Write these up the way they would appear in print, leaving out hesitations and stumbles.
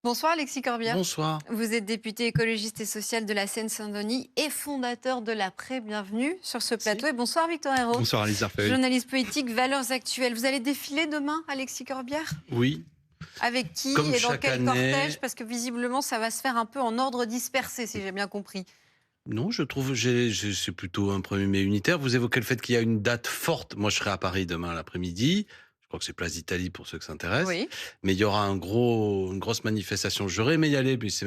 Bonsoir Alexis Corbière. Bonsoir. Vous êtes député écologiste et social de la Seine-Saint-Denis et fondateur de l'Après. Bienvenue sur ce plateau. Merci. Et bonsoir Victor Hérault, Bonsoir Alice Arfeuil. journaliste politique, Valeurs Actuelles. Vous allez défiler demain, Alexis Corbière? Oui, Avec qui comme et dans chaque quel année. cortège? Parce que visiblement, ça va se faire un peu en ordre dispersé, si j'ai bien compris. Non, je trouve c'est plutôt un 1er mai unitaire. Vous évoquez le fait qu'il y a une date forte. Moi, je serai à Paris demain l'après-midi. Je crois que c'est Place d'Italie pour ceux que ça intéresse. Oui. Mais il y aura une grosse manifestation. J'aurais aimé y aller, mais c'est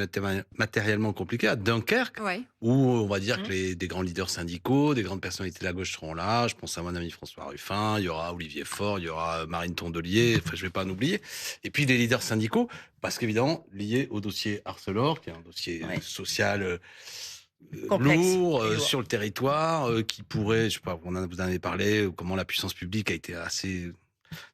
matériellement compliqué, à Dunkerque, Oui. où on va dire Mhm. que des grands leaders syndicaux, des grandes personnalités de la gauche seront là. Je pense à mon ami François Ruffin, il y aura Olivier Faure, il y aura Marine Tondelier, enfin je vais pas en oublier. Et puis des leaders syndicaux, parce qu'évidemment, liés au dossier Arcelor, qui est un dossier Ouais. social Complexe lourd et lourd. sur le territoire, qui pourrait, je sais pas, vous en avez parlé, comment la puissance publique a été assez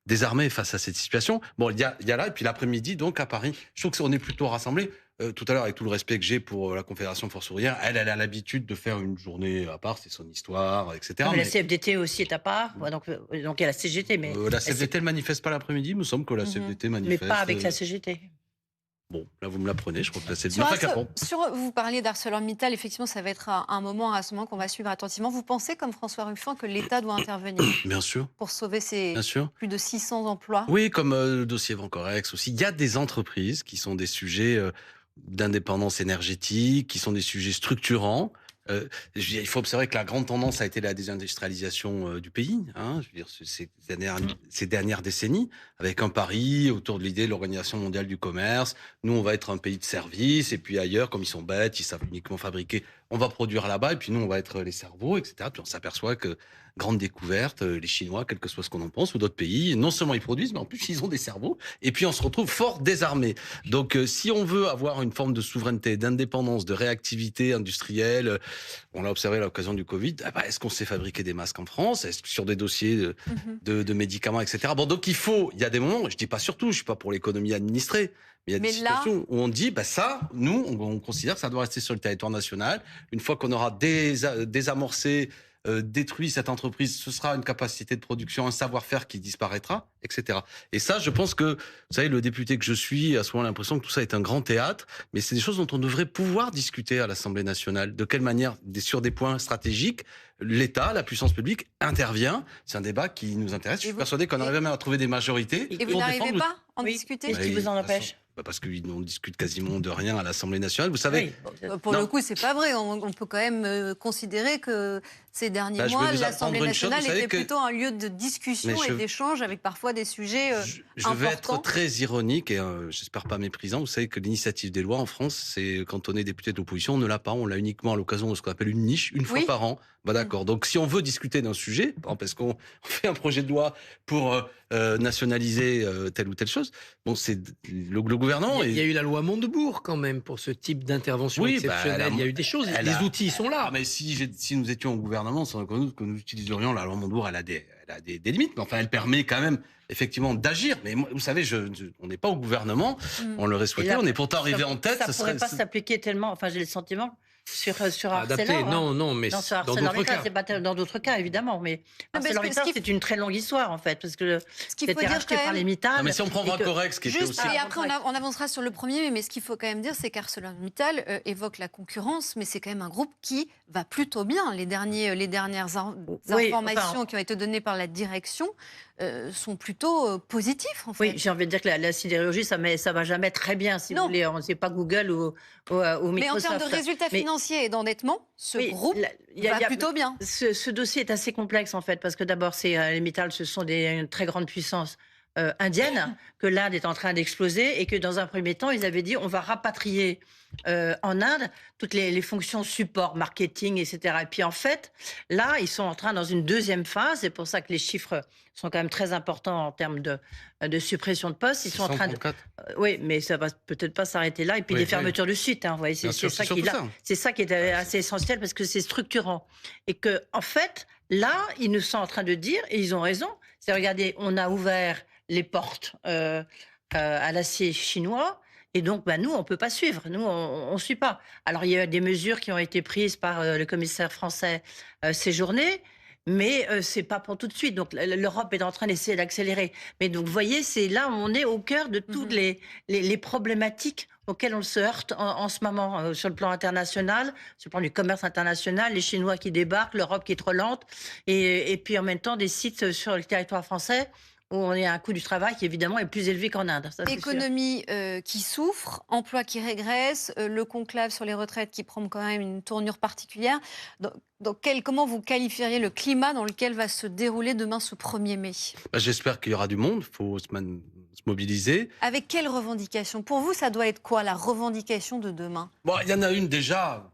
désarmée face à cette situation. Bon, il y a là, et puis l'après-midi, donc à Paris, je trouve qu'on est plutôt rassemblés. Tout à l'heure, avec tout le respect que j'ai pour la Confédération Force ouvrière, elle a l'habitude de faire une journée à part, c'est son histoire, etc. Mais la Mais CFDT aussi est à part, ouais, donc il y a la CGT, mais la CFDT, elle manifeste pas l'après-midi, il me semble que la Mhm. CFDT mais manifeste. pas avec la CGT. Bon, là, vous me l'apprenez, je crois que là, c'est Sur, bien. vous parliez d'ArcelorMittal, effectivement, ça va être un moment à ce moment qu'on va suivre attentivement. Vous pensez, comme François Ruffin, que l'État doit intervenir Bien sûr, pour sauver ces bien sûr. plus de 600 emplois? Oui, comme le dossier Vancorex aussi. Il y a des entreprises qui sont des sujets d'indépendance énergétique, qui sont des sujets structurants. Il faut observer que la grande tendance a été la désindustrialisation du pays, hein, je veux dire, ces dernières décennies, avec un pari autour de l'idée de l'Organisation mondiale du commerce. Nous, on va être un pays de service, et puis ailleurs, comme ils sont bêtes, ils savent uniquement fabriquer, on va produire là-bas, et puis nous, on va être les cerveaux, etc. Puis on s'aperçoit que, grande découverte, les Chinois, quel que soit ce qu'on en pense, ou d'autres pays, non seulement ils produisent, mais en plus, ils ont des cerveaux, et puis on se retrouve fort désarmés. Donc, si on veut avoir une forme de souveraineté, d'indépendance, de réactivité industrielle, on l'a observé à l'occasion du Covid, est-ce qu'on sait fabriquer des masques en France? Est-ce que sur des dossiers Mhm. de médicaments, etc. Bon, donc il y a des moments, je dis pas surtout, je suis pas pour l'économie administrée, mais il y a des Mais là- situations où on dit, ça, nous, on considère que ça doit rester sur le territoire national. Une fois qu'on aura désamorcé, détruit cette entreprise, ce sera une capacité de production, un savoir-faire qui disparaîtra, etc. Et ça, je pense que, vous savez, le député que je suis a souvent l'impression que tout ça est un grand théâtre, mais c'est des choses dont on devrait pouvoir discuter à l'Assemblée nationale. De quelle manière, sur des points stratégiques, l'État, la puissance publique intervient. C'est un débat qui nous intéresse. Je suis persuadé qu'on arrive même à trouver des majorités. Et vous pour n'arrivez défendre pas à en Oui. discuter? Qu'est-ce qui vous en empêche? parce qu'on discute quasiment de rien à l'Assemblée nationale. Vous savez, Pour Non. le coup, c'est pas vrai. On peut quand même considérer que ces derniers Je vais mois, vous l'Assemblée apprendre une chose, nationale vous savez était que- plutôt un lieu de discussion Mais et d'échange avec parfois des sujets je vais être importants. très ironique et j'espère pas méprisant. Vous savez que l'initiative des lois en France, c'est quand on est député de l'opposition, on ne l'a pas. On l'a uniquement à l'occasion de ce qu'on appelle une niche, une fois Oui. par an. D'accord. Donc si on veut discuter d'un sujet, parce qu'on fait un projet de loi pour nationaliser telle ou telle chose, bon, c'est le gouvernement. Il y a eu la loi Montebourg quand même pour ce type d'intervention Oui, exceptionnelle. Il y a eu des choses, les outils sont là. Mais si nous étions au gouvernement, sans doute que nous utiliserions la loi Montebourg, elle a des limites, mais enfin, elle permet quand même effectivement d'agir. Mais moi, vous savez, on n'est pas au gouvernement, on l'aurait souhaité, Et là, on est pourtant arrivé en tête. Ça ne pourrait pas s'appliquer tellement, enfin j'ai le sentiment, sur Adapté, Arcelor. non, mais Non, sur dans d'autres ArcelorMittal, cas. c'est pas dans d'autres cas, évidemment, mais Non, parce que ArcelorMittal, ce qui- c'est une très longue histoire, en fait, parce que Ce qu'il faut c'était dire racheté quand par même- les Mittal. Non, mais si on prend et que- Vancorex, qui était Juste, aussi... et après on avancera sur le premier, mais ce qu'il faut quand même dire, c'est qu'ArcelorMittal évoque la concurrence, mais c'est quand même un groupe qui va plutôt bien. Les dernières Oui, informations enfin- qui ont été données par la direction sont plutôt positifs, en fait. Oui, j'ai envie de dire que la sidérurgie, ça va jamais très bien, si Non. vous voulez. C'est pas Google ou Microsoft. Mais en termes de résultats Mais- financiers et d'endettement, ce Oui, groupe il y a- va plutôt bien. Ce dossier est assez complexe, en fait, parce que d'abord, les Mittal, ce sont une très grande puissance indienne, que l'Inde est en train d'exploser, et que dans un premier temps, ils avaient dit on va rapatrier en Inde toutes les fonctions support, marketing, etc. Et puis en fait, là, ils sont en train dans une deuxième phase, c'est pour ça que les chiffres sont quand même très importants en termes de suppression de postes. Ils sont en train de... 134. Oui, mais ça va peut-être pas s'arrêter là. Et puis Oui, des fermetures de sites, hein, vous voyez, Bien sûr, c'est surtout ça. c'est ça qui est assez essentiel parce que c'est structurant. Et que, en fait, là, ils nous sont en train de dire, et ils ont raison, c'est regardez, on a ouvert les portes à l'acier chinois. Et donc, nous, on ne peut pas suivre. Nous, on ne suit pas. Alors, il y a des mesures qui ont été prises par le commissaire français séjourné. Mais c'est pas pour tout de suite. Donc l'Europe est en train d'essayer d'accélérer. Mais donc vous voyez, c'est là où on est au cœur de toutes les problématiques auxquelles on se heurte en ce moment sur le plan international, sur le plan du commerce international, les Chinois qui débarquent, l'Europe qui est trop lente, et puis en même temps des sites sur le territoire français où on est à un coût du travail qui évidemment est plus élevé qu'en Inde. Ça, c'est sûr. Économie qui souffre, emploi qui régresse, le conclave sur les retraites qui prend quand même une tournure particulière. Comment vous qualifieriez le climat dans lequel va se dérouler demain ce 1er mai? J'espère qu'il y aura du monde, il faut se mobiliser. Avec quelle revendication? Pour vous, ça doit être quoi la revendication de demain? Bon, il y en a une déjà.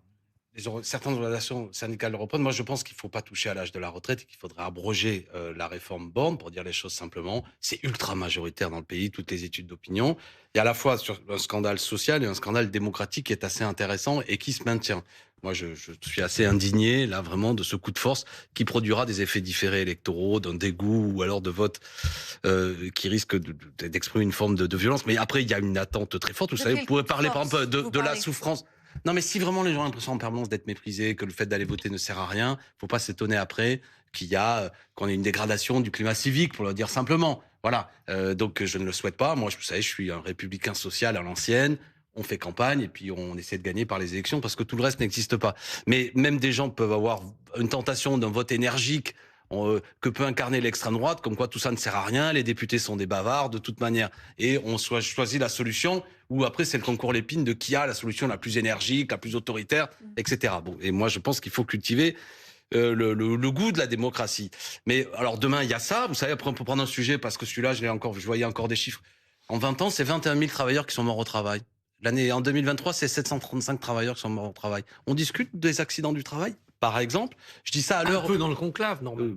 Certaines organisations syndicales le reprennent. Moi, je pense qu'il ne faut pas toucher à l'âge de la retraite et qu'il faudrait abroger la réforme Borne, pour dire les choses simplement. C'est ultra majoritaire dans le pays, toutes les études d'opinion. Il y a à la fois sur un scandale social et un scandale démocratique qui est assez intéressant et qui se maintient. Moi, je suis assez indigné, là, vraiment, de ce coup de force qui produira des effets différés électoraux, d'un dégoût ou alors de vote qui risque d'exprimer une forme de violence. Mais après, il y a une attente très forte. Vous savez, vous pouvez parler, par exemple, de la souffrance. Non, mais si vraiment les gens ont l'impression en permanence d'être méprisés, que le fait d'aller voter ne sert à rien, faut pas s'étonner après qu'on ait une dégradation du climat civique, pour le dire simplement. Voilà. Donc je ne le souhaite pas. Moi, vous savez, je suis un républicain social à l'ancienne. On fait campagne et puis on essaie de gagner par les élections parce que tout le reste n'existe pas. Mais même des gens peuvent avoir une tentation d'un vote énergique que peut incarner l'extrême droite, comme quoi tout ça ne sert à rien, les députés sont des bavards de toute manière, et on choisit la solution où après c'est le concours Lépine de qui a la solution la plus énergique, la plus autoritaire, etc. Bon, et moi je pense qu'il faut cultiver le goût de la démocratie. Mais alors demain il y a ça, vous savez, après on peut prendre un sujet parce que celui-là je voyais encore des chiffres. En 20 ans, c'est 21 000 travailleurs qui sont morts au travail. En 2023, c'est 735 travailleurs qui sont morts au travail. On discute des accidents du travail? Par exemple, je dis ça à l'heure... Un peu dans le conclave, normalement.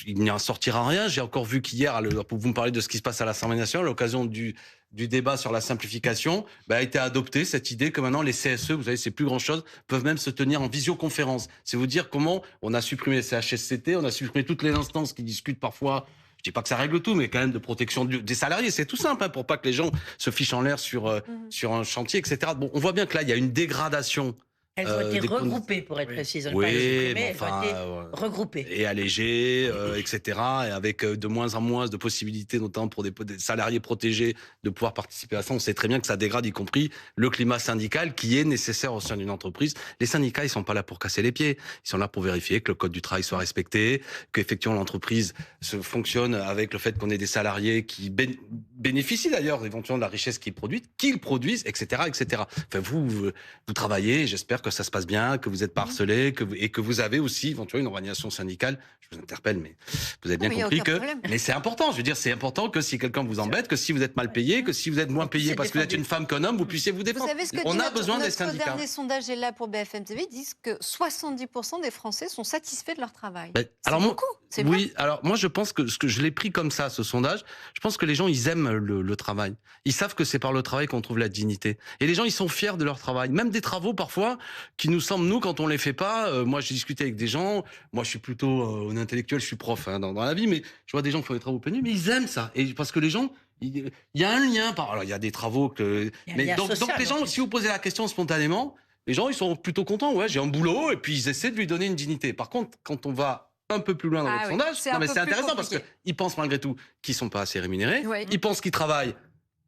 Il n'y en sortira rien. J'ai encore vu qu'hier, vous me parlez de ce qui se passe à l'Assemblée nationale, à l'occasion du débat sur la simplification, a été adoptée cette idée que maintenant les CSE, vous savez, c'est plus grand-chose, peuvent même se tenir en visioconférence. C'est vous dire comment on a supprimé les CHSCT, on a supprimé toutes les instances qui discutent parfois... Je dis pas que ça règle tout, mais quand même de protection des salariés. C'est tout simple, pour pas que les gens se fichent en l'air sur un chantier, etc. Bon, on voit bien que là, il y a une dégradation. Elles ont été regroupées, pour être précise. Oui, elles ont été regroupées. Et allégées, etc. Et avec de moins en moins de possibilités, notamment pour des salariés protégés, de pouvoir participer à ça. On sait très bien que ça dégrade, y compris le climat syndical qui est nécessaire au sein d'une entreprise. Les syndicats, ils sont pas là pour casser les pieds. Ils sont là pour vérifier que le code du travail soit respecté, qu'effectivement l'entreprise fonctionne avec le fait qu'on ait des salariés qui bénéficient d'ailleurs éventuellement de la richesse qui est produite, qu'ils produisent, etc., etc. Enfin, vous travaillez, j'espère que ça se passe bien, que vous n'êtes pas harcelé, et que vous avez aussi éventuellement une organisation syndicale. Je vous interpelle, mais vous avez bien compris que... Mais c'est important, je veux dire, c'est important que si quelqu'un vous embête, que si vous êtes mal payé, que si vous êtes moins payé parce que vous êtes une femme qu'un homme, vous puissiez vous défendre. Vous savez ce que on a besoin des notre syndicats. dernier sondage est là pour BFM TV, disent que 70% des Français sont satisfaits de leur travail. Alors beaucoup, c'est oui, vrai. alors moi je pense que je l'ai pris comme ça, ce sondage. Je pense que les gens, ils aiment le travail. Ils savent que c'est par le travail qu'on trouve la dignité. Et les gens, ils sont fiers de leur travail. Même des travaux parfois qui nous semblent, nous, quand on les fait pas. Moi, j'ai discuté avec des gens. Moi, je suis plutôt un intellectuel, je suis prof dans la vie, mais je vois des gens qui font des travaux pénibles, mais ils aiment ça. Et parce que les gens, il y a un lien. Alors, il y a des travaux que. Mais donc les gens, si vous posez la question spontanément, les gens, ils sont plutôt contents. Ouais, j'ai un boulot, et puis ils essaient de lui donner une dignité. Par contre, quand on va un peu plus loin dans votre sondage, c'est intéressant parce qu'ils pensent malgré tout qu'ils sont pas assez rémunérés. Oui. Ils pensent qu'ils travaillent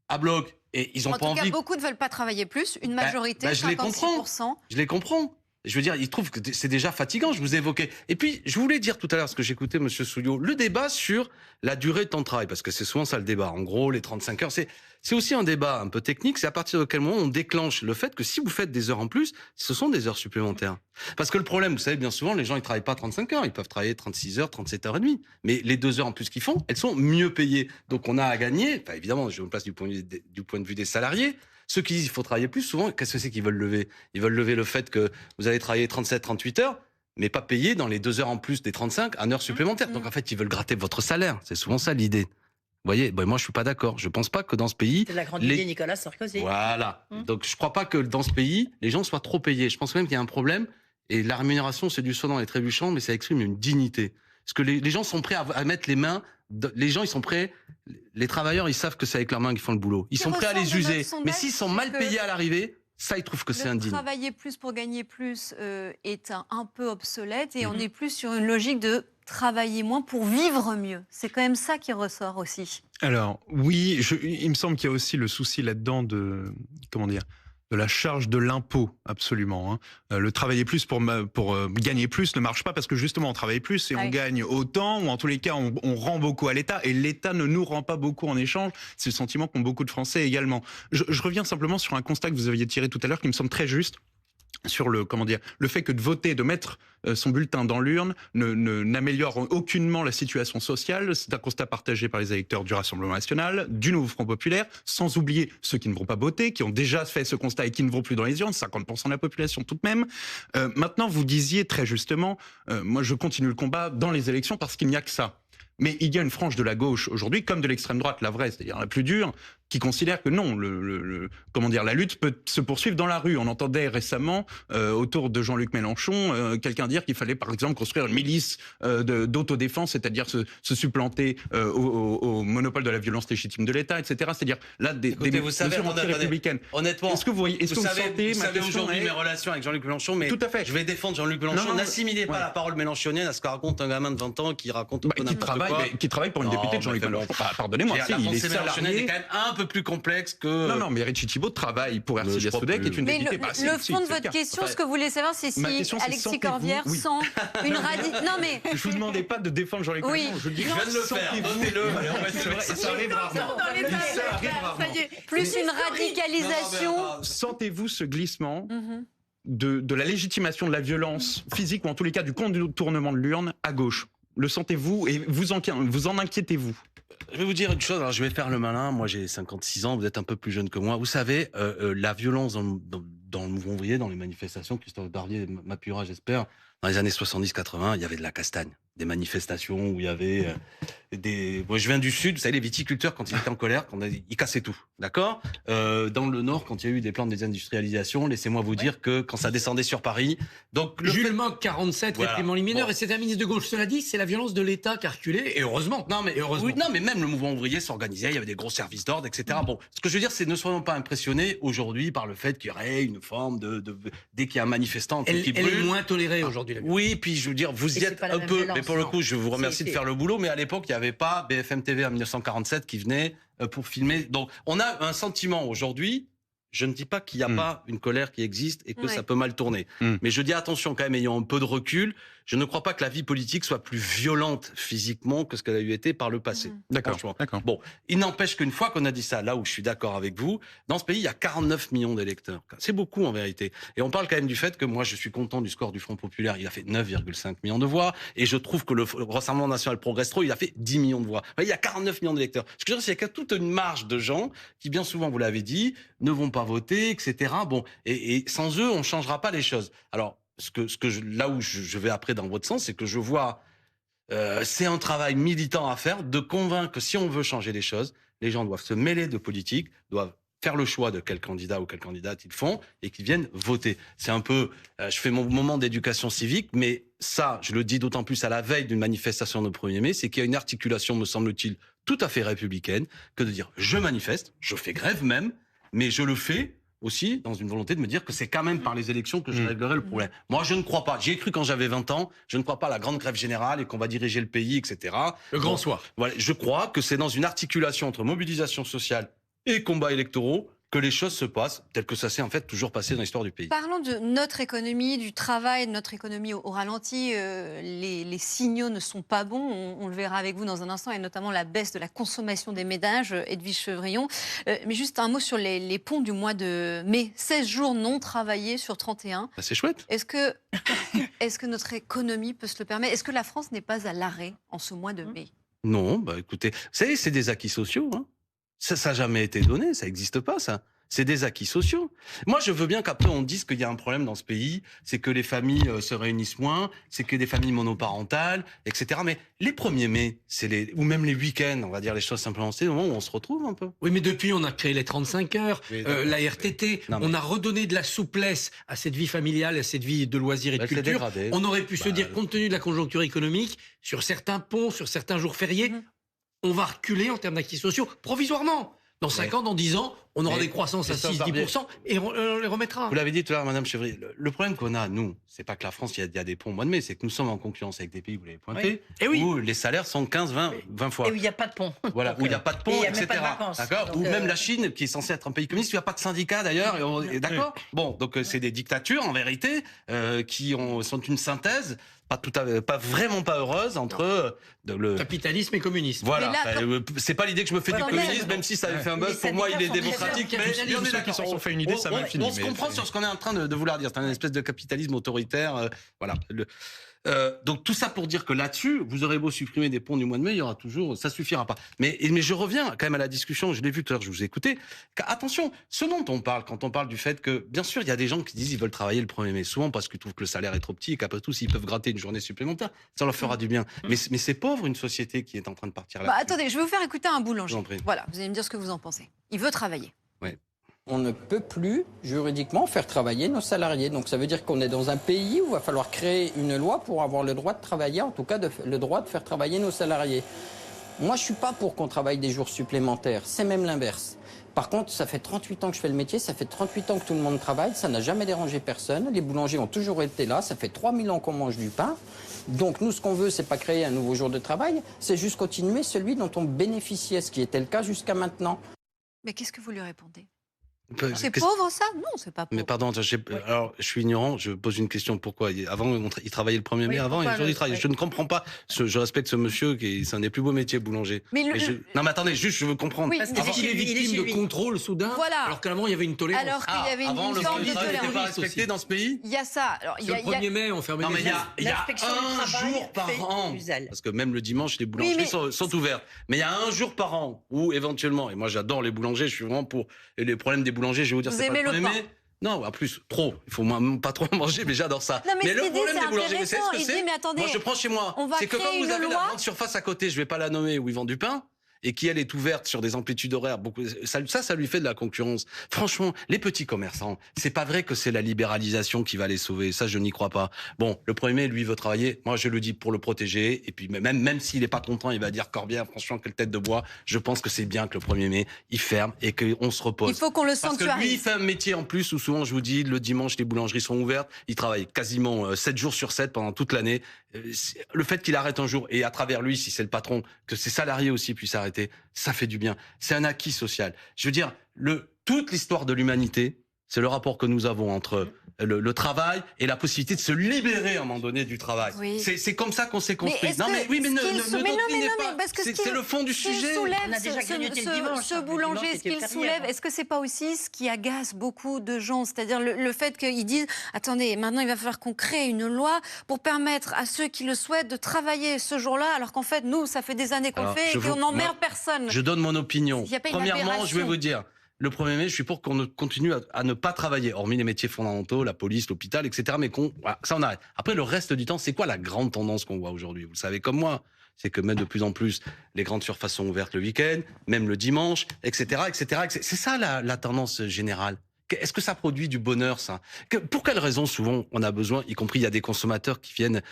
à bloc et ils ont pas envie. En tout cas, beaucoup ne veulent pas travailler plus. Une majorité, 56%. Je les comprends. Je veux dire, ils trouvent que c'est déjà fatigant, je vous ai évoqué. Et puis, je voulais dire tout à l'heure, parce que j'écoutais M. Souillot, le débat sur la durée de temps de travail, parce que c'est souvent ça le débat. En gros, les 35 heures, c'est aussi un débat un peu technique, c'est à partir de quel moment on déclenche le fait que si vous faites des heures en plus, ce sont des heures supplémentaires. Parce que le problème, vous savez, bien souvent, les gens, ils travaillent pas 35 heures, ils peuvent travailler 36 heures, 37 heures et demie. Mais les 2 heures en plus qu'ils font, elles sont mieux payées. Donc on a à gagner, enfin évidemment, je me place du point de vue des salariés. Ceux qui disent qu'il faut travailler plus, souvent, qu'est-ce que c'est qu'ils veulent lever? Ils veulent lever le fait que vous allez travailler 37-38 heures, mais pas payé dans les 2 heures en plus des 35 en heures supplémentaires. Donc en fait, ils veulent gratter votre salaire. C'est souvent ça l'idée. Vous voyez, moi je suis pas d'accord. Je pense pas que dans ce pays... C'est la grande idée Nicolas Sarkozy. Voilà. Donc je crois pas que dans ce pays, les gens soient trop payés. Je pense même qu'il y a un problème. Et la rémunération, c'est du sonnant et trébuchant, mais ça exprime une dignité. Parce que les gens sont prêts à mettre les mains... Les gens, ils sont prêts. Les travailleurs, ils savent que c'est avec leurs mains qu'ils font le boulot. Ils sont prêts à les user. Mais s'ils sont mal payés à l'arrivée, Ça, ils trouvent que c'est indigne. Travailler plus pour gagner plus est un peu obsolète et on est plus sur une logique de travailler moins pour vivre mieux. C'est quand même ça qui ressort aussi. Alors, oui, il me semble qu'il y a aussi le souci là-dedans de la charge de l'impôt, absolument. Le travailler plus pour gagner plus ne marche pas parce que justement on travaille plus et on gagne autant, ou en tous les cas on rend beaucoup à l'État et l'État ne nous rend pas beaucoup en échange. C'est le sentiment qu'ont beaucoup de Français également. Je reviens simplement sur un constat que vous aviez tiré tout à l'heure qui me semble très juste. Sur le fait que de voter, de mettre son bulletin dans l'urne n'améliore aucunement la situation sociale. C'est un constat partagé par les électeurs du Rassemblement national, du Nouveau Front populaire, sans oublier ceux qui ne vont pas voter, qui ont déjà fait ce constat et qui ne vont plus dans les urnes, 50% de la population tout de même. Maintenant, vous disiez très justement, moi je continue le combat dans les élections parce qu'il n'y a que ça. Mais il y a une frange de la gauche aujourd'hui, comme de l'extrême droite, la vraie, c'est-à-dire la plus dure, qui considère que non, la lutte peut se poursuivre dans la rue. On entendait récemment, autour de Jean-Luc Mélenchon, quelqu'un dire qu'il fallait par exemple construire une milice d'autodéfense, c'est-à-dire se supplanter au monopole de la violence légitime de l'État, etc. C'est-à-dire là des mesures anti-républicaines. Honnêtement, est-ce que vous savez aujourd'hui mes relations avec Jean-Luc Mélenchon, mais tout à fait. Je vais défendre Jean-Luc Mélenchon. N'assimilez pas la parole mélenchonienne à ce que raconte un gamin de 20 ans qui raconte n'importe quoi. Qui travaille pour une députée de Jean-Luc Mélenchon. Pardonnez-moi, il est salarié. C'est quand même un peu plus complexe que... Non, mais Richie Thibault travaille pour Ercilia Soudek, qui est une députée. Le fond de votre question, ce que vous voulez savoir, c'est si Alexis Corbière sent une radicalisation... Non, mais... Je vous demandais pas de défendre Jean-Luc Mélenchon. Je dis, je viens de le faire, notez-le. Ça arrive rarement. Plus une radicalisation... Sentez-vous ce glissement de la légitimation de la violence physique, ou en tous les cas du contournement de l'urne à gauche? Le sentez-vous et vous en inquiétez-vous? Je vais vous dire une chose, alors je vais faire le malin, moi j'ai 56 ans, vous êtes un peu plus jeune que moi. Vous savez, la violence dans le mouvement ouvrier, dans les manifestations, Christophe Barbier m'appuiera j'espère, dans les années 70-80, il y avait de la castagne. Des manifestations où il y avait Moi, je viens du Sud, vous savez, les viticulteurs, quand ils étaient en colère, ils cassaient tout, d'accord. Dans le Nord, quand il y a eu des plans de désindustrialisation, laissez-moi vous dire que quand ça descendait sur Paris... Donc, Jules Mock, 47, réprimant les mineurs, et c'était un ministre de gauche. Cela dit, c'est la violence de l'État qui a reculé, et heureusement. Non, mais même le mouvement ouvrier s'organisait, il y avait des gros services d'ordre, etc. Bon, ce que je veux dire, c'est ne soyons pas impressionnés aujourd'hui par le fait qu'il y aurait une forme dès qu'il y a un manifestant qui brûle... Elle est moins tolérée aujourd'hui. Oui, puis je veux dire, vous y êtes un peu... Mais pour le coup, je vous remercie de faire le boulot, mais à l'époque, il n'y avait pas BFM TV en 1947 qui venait pour filmer. Donc, on a un sentiment aujourd'hui. Je ne dis pas qu'il n'y a pas une colère qui existe et que ça peut mal tourner. Mais je dis attention quand même, ayant un peu de recul, je ne crois pas que la vie politique soit plus violente physiquement que ce qu'elle a eu été par le passé. D'accord. Bon, il n'empêche qu'une fois qu'on a dit ça, là où je suis d'accord avec vous, dans ce pays, il y a 49 millions d'électeurs. C'est beaucoup en vérité. Et on parle quand même du fait que moi, je suis content du score du Front populaire. Il a fait 9,5 millions de voix. Et je trouve que le Rassemblement national progresse trop. Il a fait 10 millions de voix. Il y a 49 millions d'électeurs. Ce que je veux dire, c'est qu'il y a toute une marge de gens qui, bien souvent, vous l'avez dit, ne vont pas voter, etc. Bon, et sans eux, on ne changera pas les choses. Alors, là où je vais après dans votre sens, c'est que je vois, c'est un travail militant à faire de convaincre que si on veut changer les choses, les gens doivent se mêler de politique, doivent faire le choix de quel candidat ou quelle candidate ils font et qu'ils viennent voter. C'est un peu, je fais mon moment d'éducation civique, mais ça, je le dis d'autant plus à la veille d'une manifestation de 1er mai, c'est qu'il y a une articulation, me semble-t-il, tout à fait républicaine, que de dire je manifeste, je fais grève même, mais je le fais aussi dans une volonté de me dire que c'est quand même par les élections que je réglerai le problème. Moi, je ne crois pas. J'y ai cru quand j'avais 20 ans. Je ne crois pas à la grande grève générale et qu'on va diriger le pays, etc. Le grand soir. Voilà, je crois que c'est dans une articulation entre mobilisation sociale et combats électoraux que les choses se passent, tel que ça s'est en fait toujours passé dans l'histoire du pays. Parlons de notre économie, du travail, de notre économie au ralenti. Les signaux ne sont pas bons, on le verra avec vous dans un instant, et notamment la baisse de la consommation des ménages, Edwige Chevrillon. Mais juste un mot sur les ponts du mois de mai. 16 jours non travaillés sur 31. Bah, c'est chouette. Est-ce que notre économie peut se le permettre? Est-ce que la France n'est pas à l'arrêt en ce mois de mai? Non, bah écoutez, vous savez, c'est des acquis sociaux, hein. Ça n'a jamais été donné, ça n'existe pas, ça. C'est des acquis sociaux. Moi, je veux bien qu'après on dise qu'il y a un problème dans ce pays, c'est que les familles se réunissent moins, c'est que des familles monoparentales, etc. Mais les 1er mai, ou même les week-ends, on va dire les choses simplement, c'est le moment où on se retrouve un peu. Oui, mais depuis, on a créé les 35 heures, la RTT, on a redonné de la souplesse à cette vie familiale, à cette vie de loisirs et de culture. On aurait pu se dire, compte tenu de la conjoncture économique, sur certains ponts, sur certains jours fériés, on va reculer en termes d'acquis sociaux, provisoirement. Dans 5 ans, dans 10 ans, on aura des croissances à 6-10% et on les remettra. Vous l'avez dit tout à l'heure, Madame Chevrier, le problème qu'on a, nous, c'est pas que la France, il y a des ponts au mois de mai, c'est que nous sommes en concurrence avec des pays, vous l'avez pointé, où les salaires sont 15-20 fois. Et où il n'y a pas de pont. Voilà, où il n'y a pas de pont, et etc. D'accord. Ou même la Chine, qui est censée être un pays communiste, où il n'y a pas de syndicat d'ailleurs. D'accord. Bon, donc c'est des dictatures en vérité qui sont une synthèse. Vraiment pas heureuse entre le capitalisme et communisme. Voilà, c'est pas l'idée que je me fais du communisme, même si ça avait fait un buzz. Pour moi, il est démocratique. Mais il y en a qui s'en sont fait une idée, ça m'a fini. On se comprend sur ce qu'on est en train de vouloir dire. C'est un espèce de capitalisme autoritaire. Voilà. Donc tout ça pour dire que là-dessus, vous aurez beau supprimer des ponts du mois de mai, il y aura toujours, ça suffira pas. Mais je reviens quand même à la discussion. Je l'ai vu tout à l'heure, je vous ai écouté. Attention, ce dont on parle quand on parle du fait que, bien sûr, il y a des gens qui disent qu'ils veulent travailler le 1er mai, souvent parce qu'ils trouvent que le salaire est trop petit et qu'après tout, s'ils peuvent gratter une journée supplémentaire, ça leur fera du bien. Mais c'est pauvre une société qui est en train de partir là. Attendez, je vais vous faire écouter un boulanger. Voilà, vous allez me dire ce que vous en pensez. Il veut travailler. Ouais. On ne peut plus juridiquement faire travailler nos salariés. Donc ça veut dire qu'on est dans un pays où il va falloir créer une loi pour avoir le droit de travailler, en tout cas le droit de faire travailler nos salariés. Moi, je suis pas pour qu'on travaille des jours supplémentaires, c'est même l'inverse. Par contre, ça fait 38 ans que je fais le métier, ça fait 38 ans que tout le monde travaille, ça n'a jamais dérangé personne. Les boulangers ont toujours été là, ça fait 3000 ans qu'on mange du pain. Donc nous, ce qu'on veut, c'est pas créer un nouveau jour de travail, c'est juste continuer celui dont on bénéficiait, ce qui était le cas jusqu'à maintenant. Mais qu'est-ce que vous lui répondez ? C'est pauvre ça? Non, c'est pas pauvre. Mais pardon, alors je suis ignorant, je pose une question. Pourquoi avant, il travaillait le 1er mai avant et aujourd'hui il travaille. Je ne comprends pas. Je respecte ce monsieur, c'est un des plus beaux métiers, boulanger. Non mais attendez, juste je veux comprendre. Oui, parce qu'il est victime de contrôle soudain, alors qu'avant il y avait une tolérance. Alors qu'il y avait une forme de tolérance. N'était pas respecté dans ce pays. Il y a ça. Alors, le 1er mai, on fermait les yeux. Il y a un jour par an, parce que même le dimanche, les boulangeries sont ouvertes. Mais il y a un jour par an où éventuellement, et moi j'adore les boulangers, je suis vraiment pour les problèmes des boulangers, je vais vous dire, c'est pas le 1er mai. Non, en plus, trop. Il faut pas trop manger, mais j'adore ça. Non, mais le problème des boulangers, vous savez ce que c'est? Moi, je prends chez moi. C'est que quand vous avez la grande surface à côté, je vais pas la nommer, où ils vendent du pain, et qui, elle, est ouverte sur des amplitudes horaires, ça lui fait de la concurrence. Franchement, les petits commerçants, c'est pas vrai que c'est la libéralisation qui va les sauver. Ça, je n'y crois pas. Bon, le 1er mai, lui, veut travailler. Moi, je le dis pour le protéger. Et puis, même s'il est pas content, il va dire Corbière, franchement, quelle tête de bois. Je pense que c'est bien que le 1er mai, il ferme et qu'on se repose. Il faut qu'on le sanctuarise. Parce que lui, il fait un métier en plus où souvent, je vous dis, le dimanche, les boulangeries sont ouvertes. Il travaille quasiment 7 jours sur 7 pendant toute l'année. Le fait qu'il arrête un jour et à travers lui, si c'est le patron, que ses salariés aussi puissent arrêter, ça fait du bien. C'est un acquis social. Je veux dire, toute l'histoire de l'humanité, c'est le rapport que nous avons entre le travail et la possibilité de se libérer à un moment donné du travail. Oui. C'est comme ça qu'on s'est construit. C'est le fond du sujet. On a déjà gagné le dimanche. Ce boulanger, ce qu'il soulève, est-ce que c'est pas aussi ce qui agace beaucoup de gens? C'est-à-dire le fait qu'ils disent, attendez, maintenant il va falloir qu'on crée une loi pour permettre à ceux qui le souhaitent de travailler ce jour-là, alors qu'en fait, nous, ça fait des années qu'on le fait et qu'on n'emmerde personne. Je donne mon opinion. Premièrement, je vais vous dire, le 1er mai, je suis pour qu'on continue à ne pas travailler, hormis les métiers fondamentaux, la police, l'hôpital, etc. Mais voilà, ça, on arrête. Après, le reste du temps, c'est quoi la grande tendance qu'on voit aujourd'hui? Vous le savez comme moi. C'est que même de plus en plus, les grandes surfaces sont ouvertes le week-end, même le dimanche, etc., etc. C'est ça la tendance générale. Est-ce que ça produit du bonheur, ça? Pour quelles raisons, souvent, on a besoin, y compris il y a des consommateurs qui viennent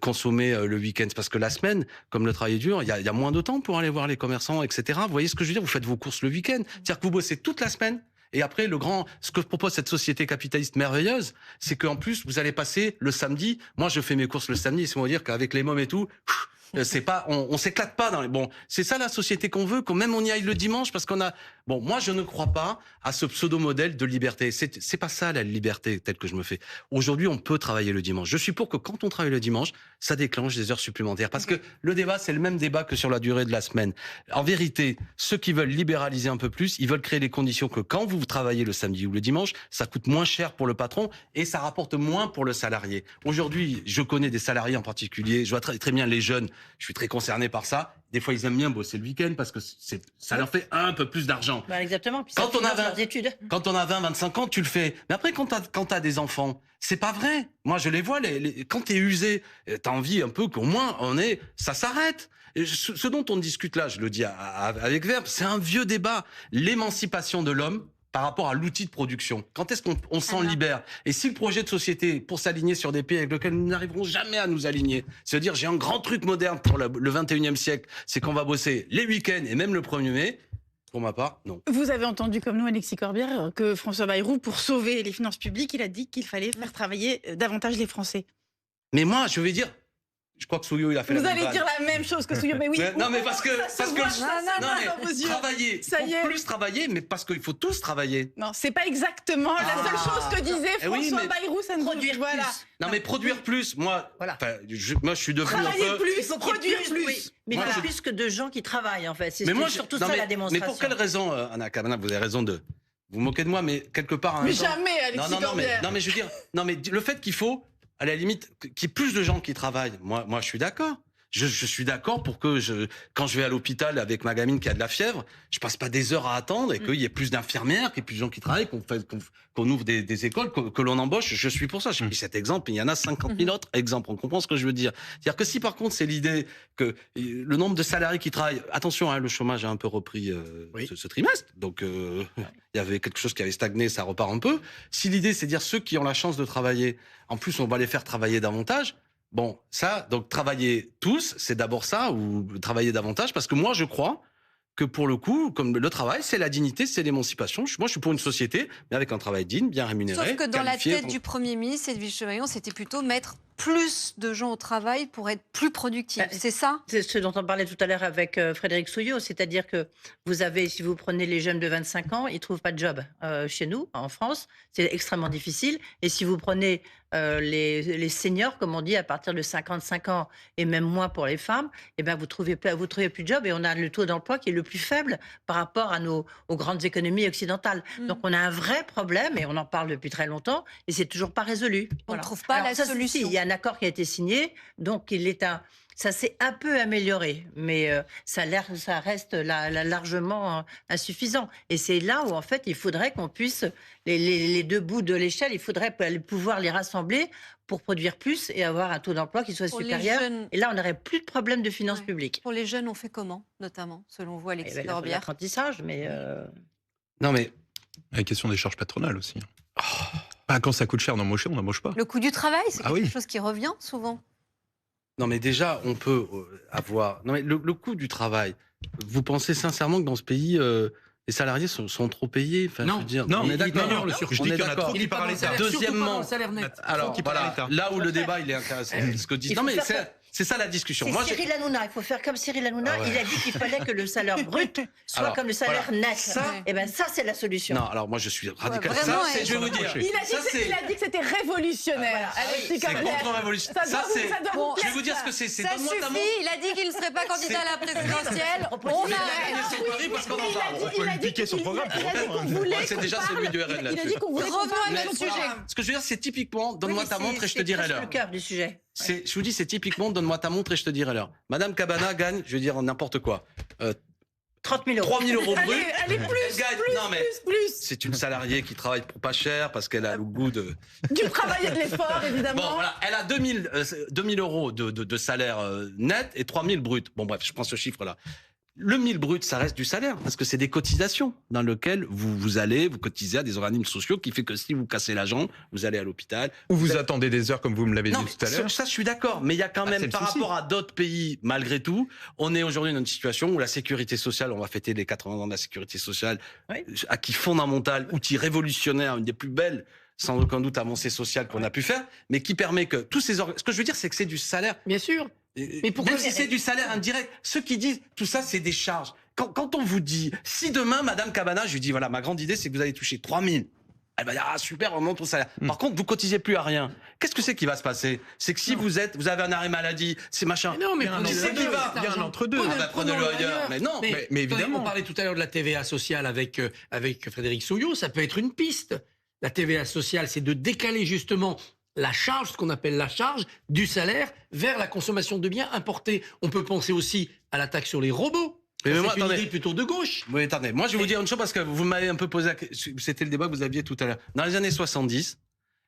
consommer le week-end? Parce que la semaine, comme le travail est dur, il y a moins de temps pour aller voir les commerçants, etc. Vous voyez ce que je veux dire? Vous faites vos courses le week-end. C'est-à-dire que vous bossez toute la semaine. Et après, ce que propose cette société capitaliste merveilleuse, c'est qu'en plus, vous allez passer le samedi. Moi, je fais mes courses le samedi. C'est moi dire qu'avec les mômes et tout, c'est pas, on s'éclate pas dans les, bon, c'est ça la société qu'on veut, qu'on même on y aille le dimanche parce qu'on a, bon, moi je ne crois pas à ce pseudo-modèle de liberté. C'est pas ça la liberté telle que je me fais. Aujourd'hui, on peut travailler le dimanche. Je suis pour que quand on travaille le dimanche, ça déclenche des heures supplémentaires parce que le débat, c'est le même débat que sur la durée de la semaine. En vérité, ceux qui veulent libéraliser un peu plus, ils veulent créer les conditions que quand vous travaillez le samedi ou le dimanche, ça coûte moins cher pour le patron et ça rapporte moins pour le salarié. Aujourd'hui, je connais des salariés en particulier, je vois très bien les jeunes. Je suis très concerné par ça. Des fois, ils aiment bien bosser le week-end parce que ça leur fait un peu plus d'argent. Bah exactement. Puis quand on a 20, 25 ans, tu le fais. Mais après, quand t'as des enfants, c'est pas vrai. Moi, je les vois. Quand t'es usé, t'as envie un peu qu'au moins ça s'arrête. Ce dont on discute là, je le dis avec verbe, c'est un vieux débat. L'émancipation de l'homme par rapport à l'outil de production. Quand est-ce qu'on s'en libère? Et si le projet de société, pour s'aligner sur des pays avec lesquels nous n'arriverons jamais à nous aligner, c'est-à-dire j'ai un grand truc moderne pour le 21e siècle, c'est qu'on va bosser les week-ends et même le 1er mai, Pour ma part, non. Vous avez entendu comme nous, Alexis Corbière, que François Bayrou, pour sauver les finances publiques, il a dit qu'il fallait faire travailler davantage les Français. Mais moi, je vais dire, je crois que Souillot, il a fait Vous la même allez vanne. dire la même chose que Souillot, mais oui. Non, mais parce que travailler, Ça y est. plus travailler, mais parce qu'il faut tous travailler. Non, c'est pas exactement la seule chose que disait Eh oui, François mais Bayrou, ça ne produire vous... Voilà. Non, mais produire plus, moi, Voilà. moi, je suis devenu un Travailler peu... plus, Il faut qu'il y ait produire plus. oui. Mais Moi, il y a je- plus que de gens qui travaillent, en fait. C'est Mais moi, surtout non, ça, mais, la démonstration. mais pour quelle raison, Anna Cabana, vous avez raison de vous moquer de moi, mais quelque part... en Mais même temps- jamais, Alexis Corbière. non, mais je veux dire, non, mais le fait qu'il faut, à la limite, qu'il y ait plus de gens qui travaillent, moi je suis d'accord. Je suis d'accord pour que quand je vais à l'hôpital avec ma gamine qui a de la fièvre, je passe pas des heures à attendre et qu'il y ait plus d'infirmières, qu'il y ait plus de gens qui travaillent, qu'on ouvre des écoles, que l'on embauche. Je suis pour ça. J'ai pris cet exemple, il y en a 50 000 autres exemples. On comprend ce que je veux dire. C'est-à-dire que si par contre c'est l'idée que le nombre de salariés qui travaillent, attention, hein, le chômage a un peu repris ce trimestre, donc il y avait quelque chose qui avait stagné, ça repart un peu. Si l'idée c'est de dire ceux qui ont la chance de travailler, en plus on va les faire travailler davantage. Bon, ça, donc travailler tous, c'est d'abord ça, ou travailler davantage, parce que moi, je crois que pour le coup, comme le travail, c'est la dignité, c'est l'émancipation. Moi, je suis pour une société, mais avec un travail digne, bien rémunéré. Sauf que dans la qualifié. tête du Premier ministre, Edwige Chevrillon, c'était plutôt mettre plus de gens au travail pour être plus productifs. C'est ça? C'est ce dont on parlait tout à l'heure avec Frédéric Souillot, c'est-à-dire que vous avez, si vous prenez les jeunes de 25 ans, ils ne trouvent pas de job chez nous, en France, c'est extrêmement difficile. Et si vous prenez les seniors, comme on dit, à partir de 55 ans, et même moins pour les femmes, eh ben vous trouvez plus de job, et on a le taux d'emploi qui est le plus faible par rapport à aux grandes économies occidentales. Donc on a un vrai problème, et on en parle depuis très longtemps, et c'est toujours pas résolu. On ne trouve pas la solution. Il y a un accord qui a été signé, donc ça s'est un peu amélioré, mais ça reste largement insuffisant. Et c'est là où, en fait, il faudrait qu'on puisse, les deux bouts de l'échelle, il faudrait pouvoir les rassembler pour produire plus et avoir un taux d'emploi qui soit supérieur. Et là, on n'aurait plus de problème de finances publiques. Pour les jeunes, on fait comment, notamment, selon vous, Alexis Corbière? L'apprentissage, mais... Non, mais... La question des charges patronales aussi. Quand ça coûte cher d'embaucher, on n'embauche pas. Le coût du travail, c'est quelque chose qui revient souvent. Non, mais déjà, on peut avoir... Non, mais le coût du travail, vous pensez sincèrement que dans ce pays, les salariés sont trop payés? Enfin, Non, je veux dire, non, on est d'accord. d'ailleurs, le Je dis qu'il y en a trop qui parlent l'État. Deuxièmement, salaire net. alors qui parle voilà, l'État. là où le débat il est intéressant, ce que dit. Non, mais c'est ça la discussion. C'est Cyril Hanouna, il faut faire comme Cyril Hanouna, il a dit qu'il fallait que le salaire brut soit Alors, comme le salaire net. Ça, et ben ça, c'est la solution. Non, alors moi je suis radical. vraiment, Ça, je vais vous dire. Il a dit que c'était révolutionnaire. Alexis C'est Corbière. contre-révolutionnaire. Ça doit vous Je vais vous dire ce que c'est. Ça suffit, il a dit qu'il ne serait pas candidat à la présidentielle. On On arrête. parce qu'on en parle. On peut lui piquer son programme. C'est déjà celui du RN Il a là-dessus. dit qu'on voulait qu'on Revenons à parle notre de son sujet. programme. Ce que je veux dire, c'est typiquement, donne-moi ta montre et je te dirai C'est l'heure. le cœur du sujet. Je vous dis, c'est typiquement, donne-moi ta montre et je te dirai l'heure. Madame Cabana gagne, je veux dire n'importe quoi. 30 000 euros. 3 000 euros brut. Allez, plus, Elle gagne. Non, mais plus. c'est une salariée qui travaille pour pas cher parce qu'elle a le goût de. Du travail et de l'effort, évidemment. Bon, voilà, elle a 2 000 euros de salaire net et 3 000 brut. Bon, bref, je prends ce chiffre-là. Le 1000 brut, ça reste du salaire, parce que c'est des cotisations dans lesquelles vous allez, vous cotisez à des organismes sociaux qui fait que si vous cassez la jambe, vous allez à l'hôpital. Ou vous attendez des heures, comme vous me l'avez dit tout à l'heure. Ça, je suis d'accord, mais il y a quand même, par rapport à d'autres pays, malgré tout, on est aujourd'hui dans une situation où la sécurité sociale, on va fêter les 80 ans de la sécurité sociale, acquis fondamental, outil révolutionnaire, une des plus belles, sans aucun doute, avancées sociales qu'on a pu faire, mais qui permet que tous ces ce que je veux dire, c'est que c'est du salaire. Bien sûr. Mais pourquoi Même si c'est du salaire indirect, ceux qui disent tout ça, c'est des charges. Quand on vous dit, si demain, Madame Cabana, je lui dis, voilà, ma grande idée, c'est que vous allez toucher 3 000. Elle va dire, ah super, on monte ton salaire. Par contre, vous cotisez plus à rien. Qu'est-ce que c'est qui va se passer? C'est que si vous avez un arrêt maladie, c'est machin. Mais non, mais qui c'est qui va? Il y a un entre-deux. Ah bah, prenez-le ailleurs. Mais non. Mais évidemment. On parlait tout à l'heure de la TVA sociale avec Frédéric Souillot, ça peut être une piste. La TVA sociale, c'est de décaler justement la charge, ce qu'on appelle la charge du salaire, vers la consommation de biens importés. On peut penser aussi à la taxe sur les robots. Mais C'est moi, une attendez. idée plutôt de gauche. Oui, attendez. Moi, je vais vous dire une chose parce que vous m'avez un peu posé c'était le débat que vous aviez tout à l'heure. Dans les années 70,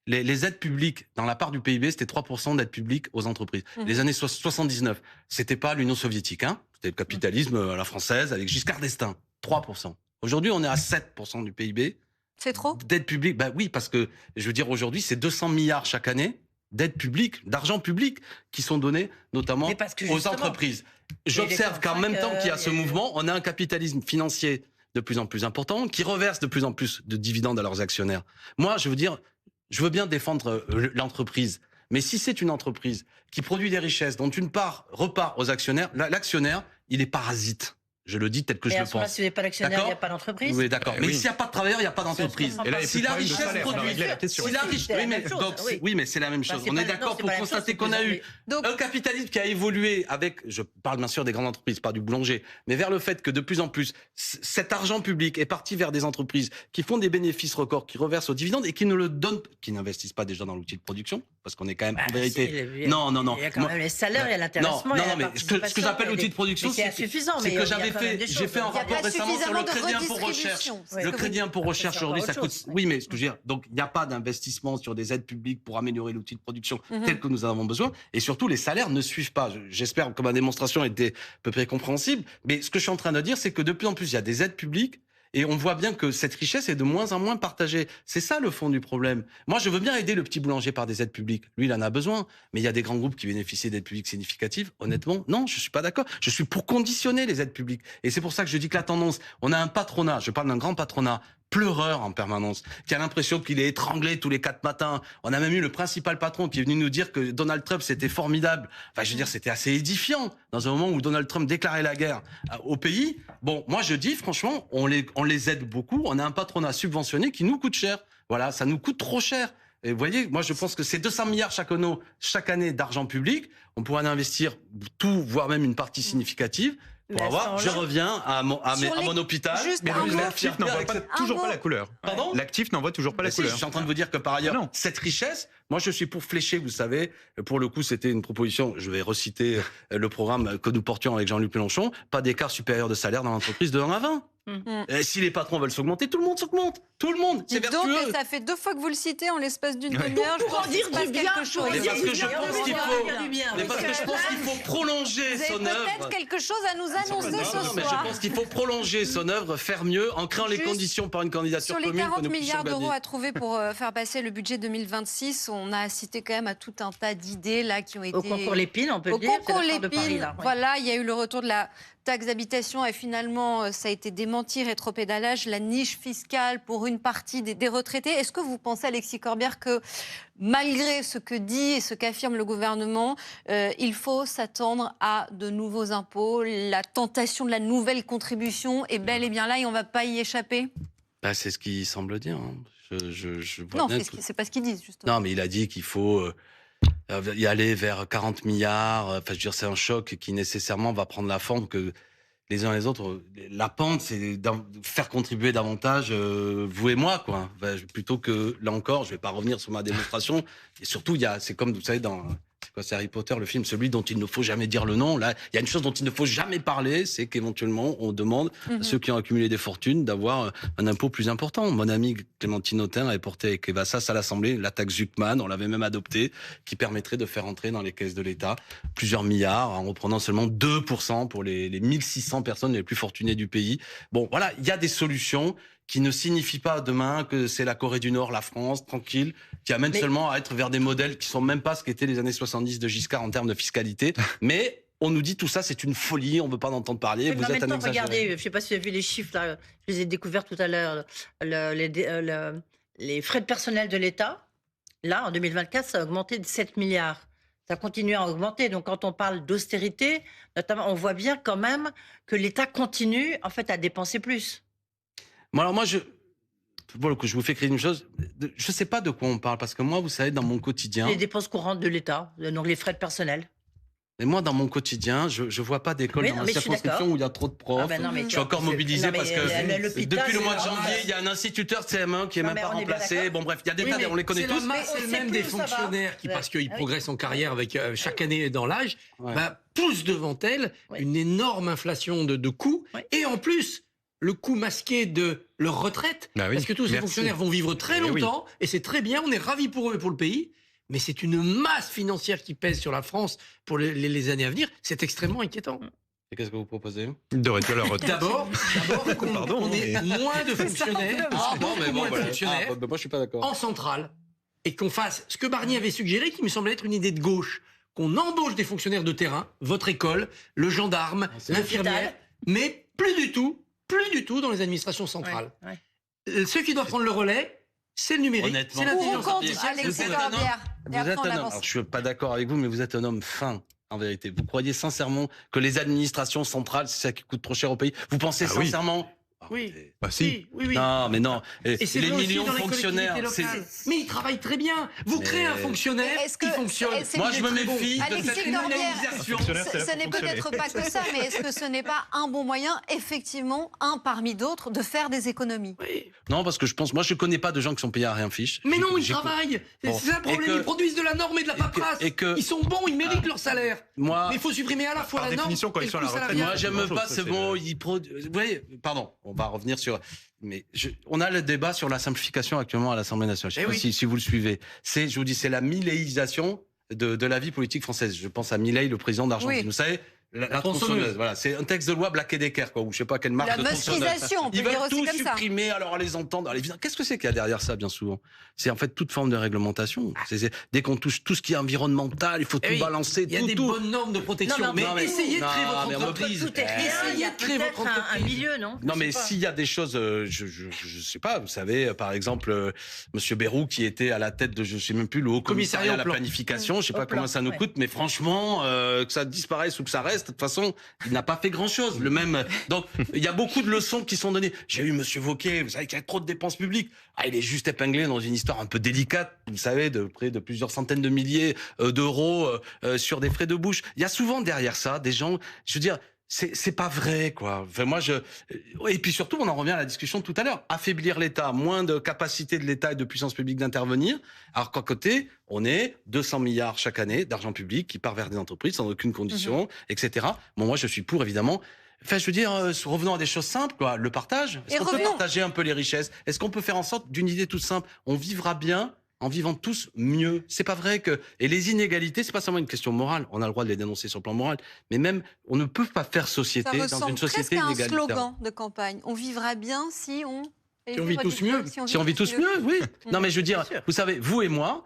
les aides publiques, dans la part du PIB, c'était 3% d'aides publiques aux entreprises. Les années 79, c'était pas l'Union soviétique, hein. C'était le capitalisme à la française avec Giscard d'Estaing. 3%. Aujourd'hui, on est à 7% du PIB. C'est trop? D'aide publique, bah oui, parce que, je veux dire, aujourd'hui, c'est 200 milliards chaque année d'aides publiques, d'argent public, qui sont donnés notamment Mais parce que aux justement, entreprises. J'observe qu'en même temps qu'il y a ce mouvement, on a un capitalisme financier de plus en plus importants, qui reversent de plus en plus de dividendes à leurs actionnaires. Moi, je veux bien défendre l'entreprise. Mais si c'est une entreprise qui produit des richesses dont une part repart aux actionnaires, l'actionnaire, il est parasite. Je le dis tel que je le pense. Si vous n'êtes pas l'actionnaire, il n'y a pas d'entreprise. Oui, d'accord. Mais oui. s'il n'y a pas de travailleurs, il n'y a pas d'entreprise. Et là, il y a Si plus de la problème de richesse salaire. produit, Régler la question. si la Oui, richesse, c'est la oui, mais même chose, donc, oui. oui, mais c'est la même chose. c'est On pas- est non, d'accord c'est pour pas la même chose, constater c'est qu'on a que vous eu avez- Donc, un capitalisme qui a évolué avec, je parle bien sûr des grandes entreprises, pas du boulanger, mais vers le fait que de plus en plus, cet argent public est parti vers des entreprises qui font des bénéfices records, qui reversent aux dividendes et qui ne le donnent, qui n'investissent pas déjà dans l'outil de production, parce qu'on est quand même en vérité. Non. Il y a quand même les salaires, il y a l'intéressement. Non, mais ce que j'appelle l'outil de production, c'est insuffisant. c'est que j'avais fait, j'ai fait un il n'y a rapport pas récemment sur le suffisamment de crédit impôt recherche. redistribution. c'est ce Le que vous crédit impôt recherche c'est aujourd'hui, encore ça autre coûte. chose. Oui, mais ce que je veux dire, donc il n'y a pas d'investissement sur des aides publiques pour améliorer l'outil de production Mhm. tel que nous en avons besoin. Et surtout, les salaires ne suivent pas. J'espère que ma démonstration était à peu près compréhensible. Mais ce que je suis en train de dire, c'est que de plus en plus, il y a des aides publiques. Et on voit bien que cette richesse est de moins en moins partagée. C'est ça le fond du problème. Moi, je veux bien aider le petit boulanger par des aides publiques. Lui, il en a besoin. Mais il y a des grands groupes qui bénéficient d'aides publiques significatives. Honnêtement, non, je suis pas d'accord. Je suis pour conditionner les aides publiques. Et c'est pour ça que je dis que la tendance, on a un patronat, je parle d'un grand patronat, pleureur en permanence, qui a l'impression qu'il est étranglé tous les 4 matins. On a même eu le principal patron qui est venu nous dire que Donald Trump, c'était formidable. Enfin, je veux dire, c'était assez édifiant dans un moment où Donald Trump déclarait la guerre au pays. Bon, moi, je dis, franchement, on les aide beaucoup. On a un patronat subventionné qui nous coûte cher. Voilà, ça nous coûte trop cher. Et vous voyez, moi, je pense que c'est 200 milliards chaque année d'argent public. On pourrait en investir tout, voire même une partie significative. Pour Mais avoir, je reviens à mon hôpital. Juste mais un mot. L'actif n'en voit toujours mot. pas la couleur. Pardon L'actif n'en voit toujours pas la Mais si, couleur. je suis en train de vous dire que par ailleurs, Non. cette richesse, moi je suis pour flécher, vous savez, pour le coup c'était une proposition, je vais reciter le programme que nous portions avec Jean-Luc Mélenchon, pas d'écart supérieur de salaire dans l'entreprise de 1 à 20. Et si les patrons veulent s'augmenter, tout le monde s'augmente. Tout le monde, c'est Dites donc vertueux. que ça fait 2 fois que vous le citez en l'espace d'une Ouais. demi-heure. Je Pour en pense dire qu'il se passe du bien, quelque chose. Mais parce que je Oui, pense oui, qu'il oui, faut, oui, oui, oui, mais parce que je pense qu'il faut prolonger Vous avez son œuvre. peut-être quelque chose à nous annoncer Non, ce mais je soir. pense qu'il faut prolonger son œuvre, faire mieux, en créant les Juste conditions par une candidature Sur les commune. 40 que nous puissions milliards d'euros gagner. à trouver pour faire passer le budget 2026, on a assisté quand même à tout un tas d'idées là qui ont été Au concours Lépine, on peut au le dire. c'est concours l'accord de Paris, Lépine. là, ouais. Voilà, il y a eu le retour de la taxe d'habitation et finalement ça a été démenti, rétropédalage, la niche fiscale pour une partie des retraités. Est-ce que vous pensez, Alexis Corbière, que malgré ce que dit et ce qu'affirme le gouvernement, il faut s'attendre à de nouveaux impôts, la tentation de la nouvelle contribution est bel et bien là et on ne va pas y échapper? Bah, c'est ce qu'il semble dire. Hein. Je vois Non, bien c'est pas ce qu'ils disent, justement. Non, mais il a dit qu'il faut y aller vers 40 milliards. Enfin, je veux dire, c'est un choc qui nécessairement va prendre la forme que les uns et les autres. La pente, c'est faire contribuer davantage vous et moi, quoi. Enfin, plutôt que, là encore, je vais pas revenir sur ma démonstration. Et surtout, c'est comme, vous savez, c'est Harry Potter, le film, celui dont il ne faut jamais dire le nom. Là, il y a une chose dont il ne faut jamais parler, c'est qu'éventuellement, on demande à ceux qui ont accumulé des fortunes d'avoir un impôt plus important. Mon amie Clémentine Autain avait porté avec Eva Sass à l'Assemblée la taxe Zuckman, on l'avait même adoptée, qui permettrait de faire entrer dans les caisses de l'État plusieurs milliards en reprenant seulement 2% pour les 1600 personnes les plus fortunées du pays. Bon, voilà, il y a des solutions qui ne signifie pas demain que c'est la Corée du Nord, la France, tranquille, qui amène seulement à être vers des modèles qui sont même pas ce qu'étaient les années 70 de Giscard en termes de fiscalité. Mais on nous dit tout ça, c'est une folie, on veut pas en entendre parler, Mais vous en êtes même un temps, exagéré. regardez, je ne sais pas si vous avez vu les chiffres, là, je les ai découverts tout à l'heure. Les frais de personnel de l'État, là, en 2024, ça a augmenté de 7 milliards. Ça continue à augmenter. Donc, quand on parle d'austérité, notamment, on voit bien quand même que l'État continue, en fait, à dépenser plus. Bon, alors moi, pour le coup, je vous fais créer une chose. Je sais pas de quoi on parle, parce que moi, vous savez, dans mon quotidien, Les dépenses courantes de l'État, donc les frais de personnel. mais moi, dans mon quotidien, je vois pas d'école Oui, dans non, ma mais je suis circonscription d'accord. où il y a trop de profs. Ah ben non, mais Je suis encore mobilisé non, mais parce que l'hôpital, depuis le mois de c'est janvier, normal. il y a un instituteur de CM1 qui est Non, même mais pas on est bien remplacé. d'accord. Bon, bref, il y a des Oui, tas, mais on les connaît C'est la tous. masse Mais on elle-même sait des plus où ça va. fonctionnaires qui, Ouais. parce qu'ils Ah oui. progressent en carrière avec chaque année dans l'âge, Ouais. poussent devant elles Ouais. une énorme inflation de coûts. Ouais. Et en plus, le coût masqué de leur retraite. Bah oui, Parce que tous ces merci. fonctionnaires vont vivre très Eh oui. longtemps, et c'est très bien, on est ravis pour eux et pour le pays. Mais c'est une masse financière qui pèse sur la France pour les années à venir. C'est extrêmement inquiétant. Et qu'est-ce que vous proposez? De réduire la retraite. D'abord, Pardon, on ait mais- moins de fonctionnaires, beaucoup moins de fonctionnaires moi, je suis pas d'accord. en centrale, et qu'on fasse ce que Barnier avait suggéré, qui me semblait être une idée de gauche, qu'on embauche des fonctionnaires de terrain, votre école, le gendarme, c'est l'infirmière, l'hôpital. mais plus du tout plus du tout dans les administrations centrales. Ouais. Ceux qui doivent prendre le relais, c'est le numérique, Honnêtement. c'est l'intelligence Pour ou contre artificielle. c'est le Alexis téléphone. Corbière. Et Vous après, êtes on un homme, avance. alors je suis pas d'accord avec vous, mais vous êtes un homme fin, en vérité. Vous croyez sincèrement que les administrations centrales, c'est ça qui coûte trop cher au pays? Vous pensez Ah oui. sincèrement? Oui. Bah si. Oui. Non, mais non. Et c'est les vrai aussi millions de dans les fonctionnaires. collectivités c'est- locales. Mais ils travaillent très bien. Vous Mais- créez un fonctionnaire Est-ce que- qui fonctionne. c'est- Moi, je me très bon. méfie de Alexis cette Corbière. criminalisation. Fonctionnaire, c'est là Ce pour n'est fonctionner. peut-être pas que ça, mais est-ce que ce n'est pas un bon moyen, effectivement, un parmi d'autres, de faire des économies? Oui. Non, parce que je connais pas de gens qui sont payés à rien fiche. Mais non, ils J'ai- travaillent. Bon. C'est un problème. Et que- Ils produisent de la norme et de la paperasse. Ils sont bons, ils méritent leur salaire. Moi, Mais il faut supprimer à la fois Par la norme définition, quand et ils le sont à la coût retraite, salarial. moi, j'aime Bonjour, pas ça, ce c'est mot. Vous voyez, pardon, on va revenir sur. Mais on a le débat sur la simplification actuellement à l'Assemblée nationale. Je sais Eh pas oui. si vous le suivez. Je vous dis, c'est la milléisation de la vie politique française. Je pense à Milei, le président d'Argentine. Oui. Vous savez, la tronçonneuse. tronçonneuse. Voilà, c'est un texte de loi Black & Decker, quoi, ou je sais pas quelle marque La de tronçonneuse. muskisation, on peut Ils veulent dire aussi tout comme ça. supprimer, alors à les entendre. Qu'est-ce que c'est qu'il y a derrière ça, bien souvent? C'est en fait toute forme de réglementation. Dès qu'on touche tout ce qui est environnemental, il faut Eh tout oui, balancer, Il y a tout, des tout. bonnes normes de protection. Non, mais mais essayez de créer non, votre mais entreprise. Tout est rien, il y a Essayez de créer votre peut-être un entreprise. milieu, non? Non, Je mais sais pas. s'il y a des choses, je sais pas, vous savez, par exemple, Monsieur Bayrou qui était à la tête de, je sais même plus, le Haut Commissariat à la au plan. planification, je sais Au pas plan, combien ça nous ouais. coûte, mais franchement, que ça disparaisse ou que ça reste, de toute façon, il n'a pas fait grand-chose. Le même, donc, il y a beaucoup de leçons qui sont données. J'ai eu Monsieur Wauquiez, vous savez qu'il y a trop de dépenses publiques. Ah, il est juste épinglé dans une histoire un peu délicate, vous savez, de près de plusieurs centaines de milliers d'euros sur des frais de bouche. Il y a souvent derrière ça des gens, je veux dire, c'est pas vrai, quoi. Enfin, et puis surtout, on en revient à la discussion de tout à l'heure. Affaiblir l'État, moins de capacité de l'État et de puissance publique d'intervenir. Alors qu'à côté, on est 200 milliards chaque année d'argent public qui part vers des entreprises sans aucune condition, etc. Bon, moi, je suis pour, évidemment. Enfin, je veux dire, revenons à des choses simples, quoi. Le partage. Est-ce Et qu'on peut revenons. partager un peu les richesses? Est-ce qu'on peut faire en sorte d'une idée toute simple? On vivra bien en vivant tous mieux. C'est pas vrai que, et les inégalités, c'est pas seulement une question morale. On a le droit de les dénoncer sur le plan moral. Mais même, on ne peut pas faire Ça société dans ressemble une presque société à un inégalitaire. slogan de campagne. On vivra bien si on... Si on vit tous mieux. Si on vit tous mieux, oui. Non, mais je veux dire, Bien sûr. vous savez, vous et moi,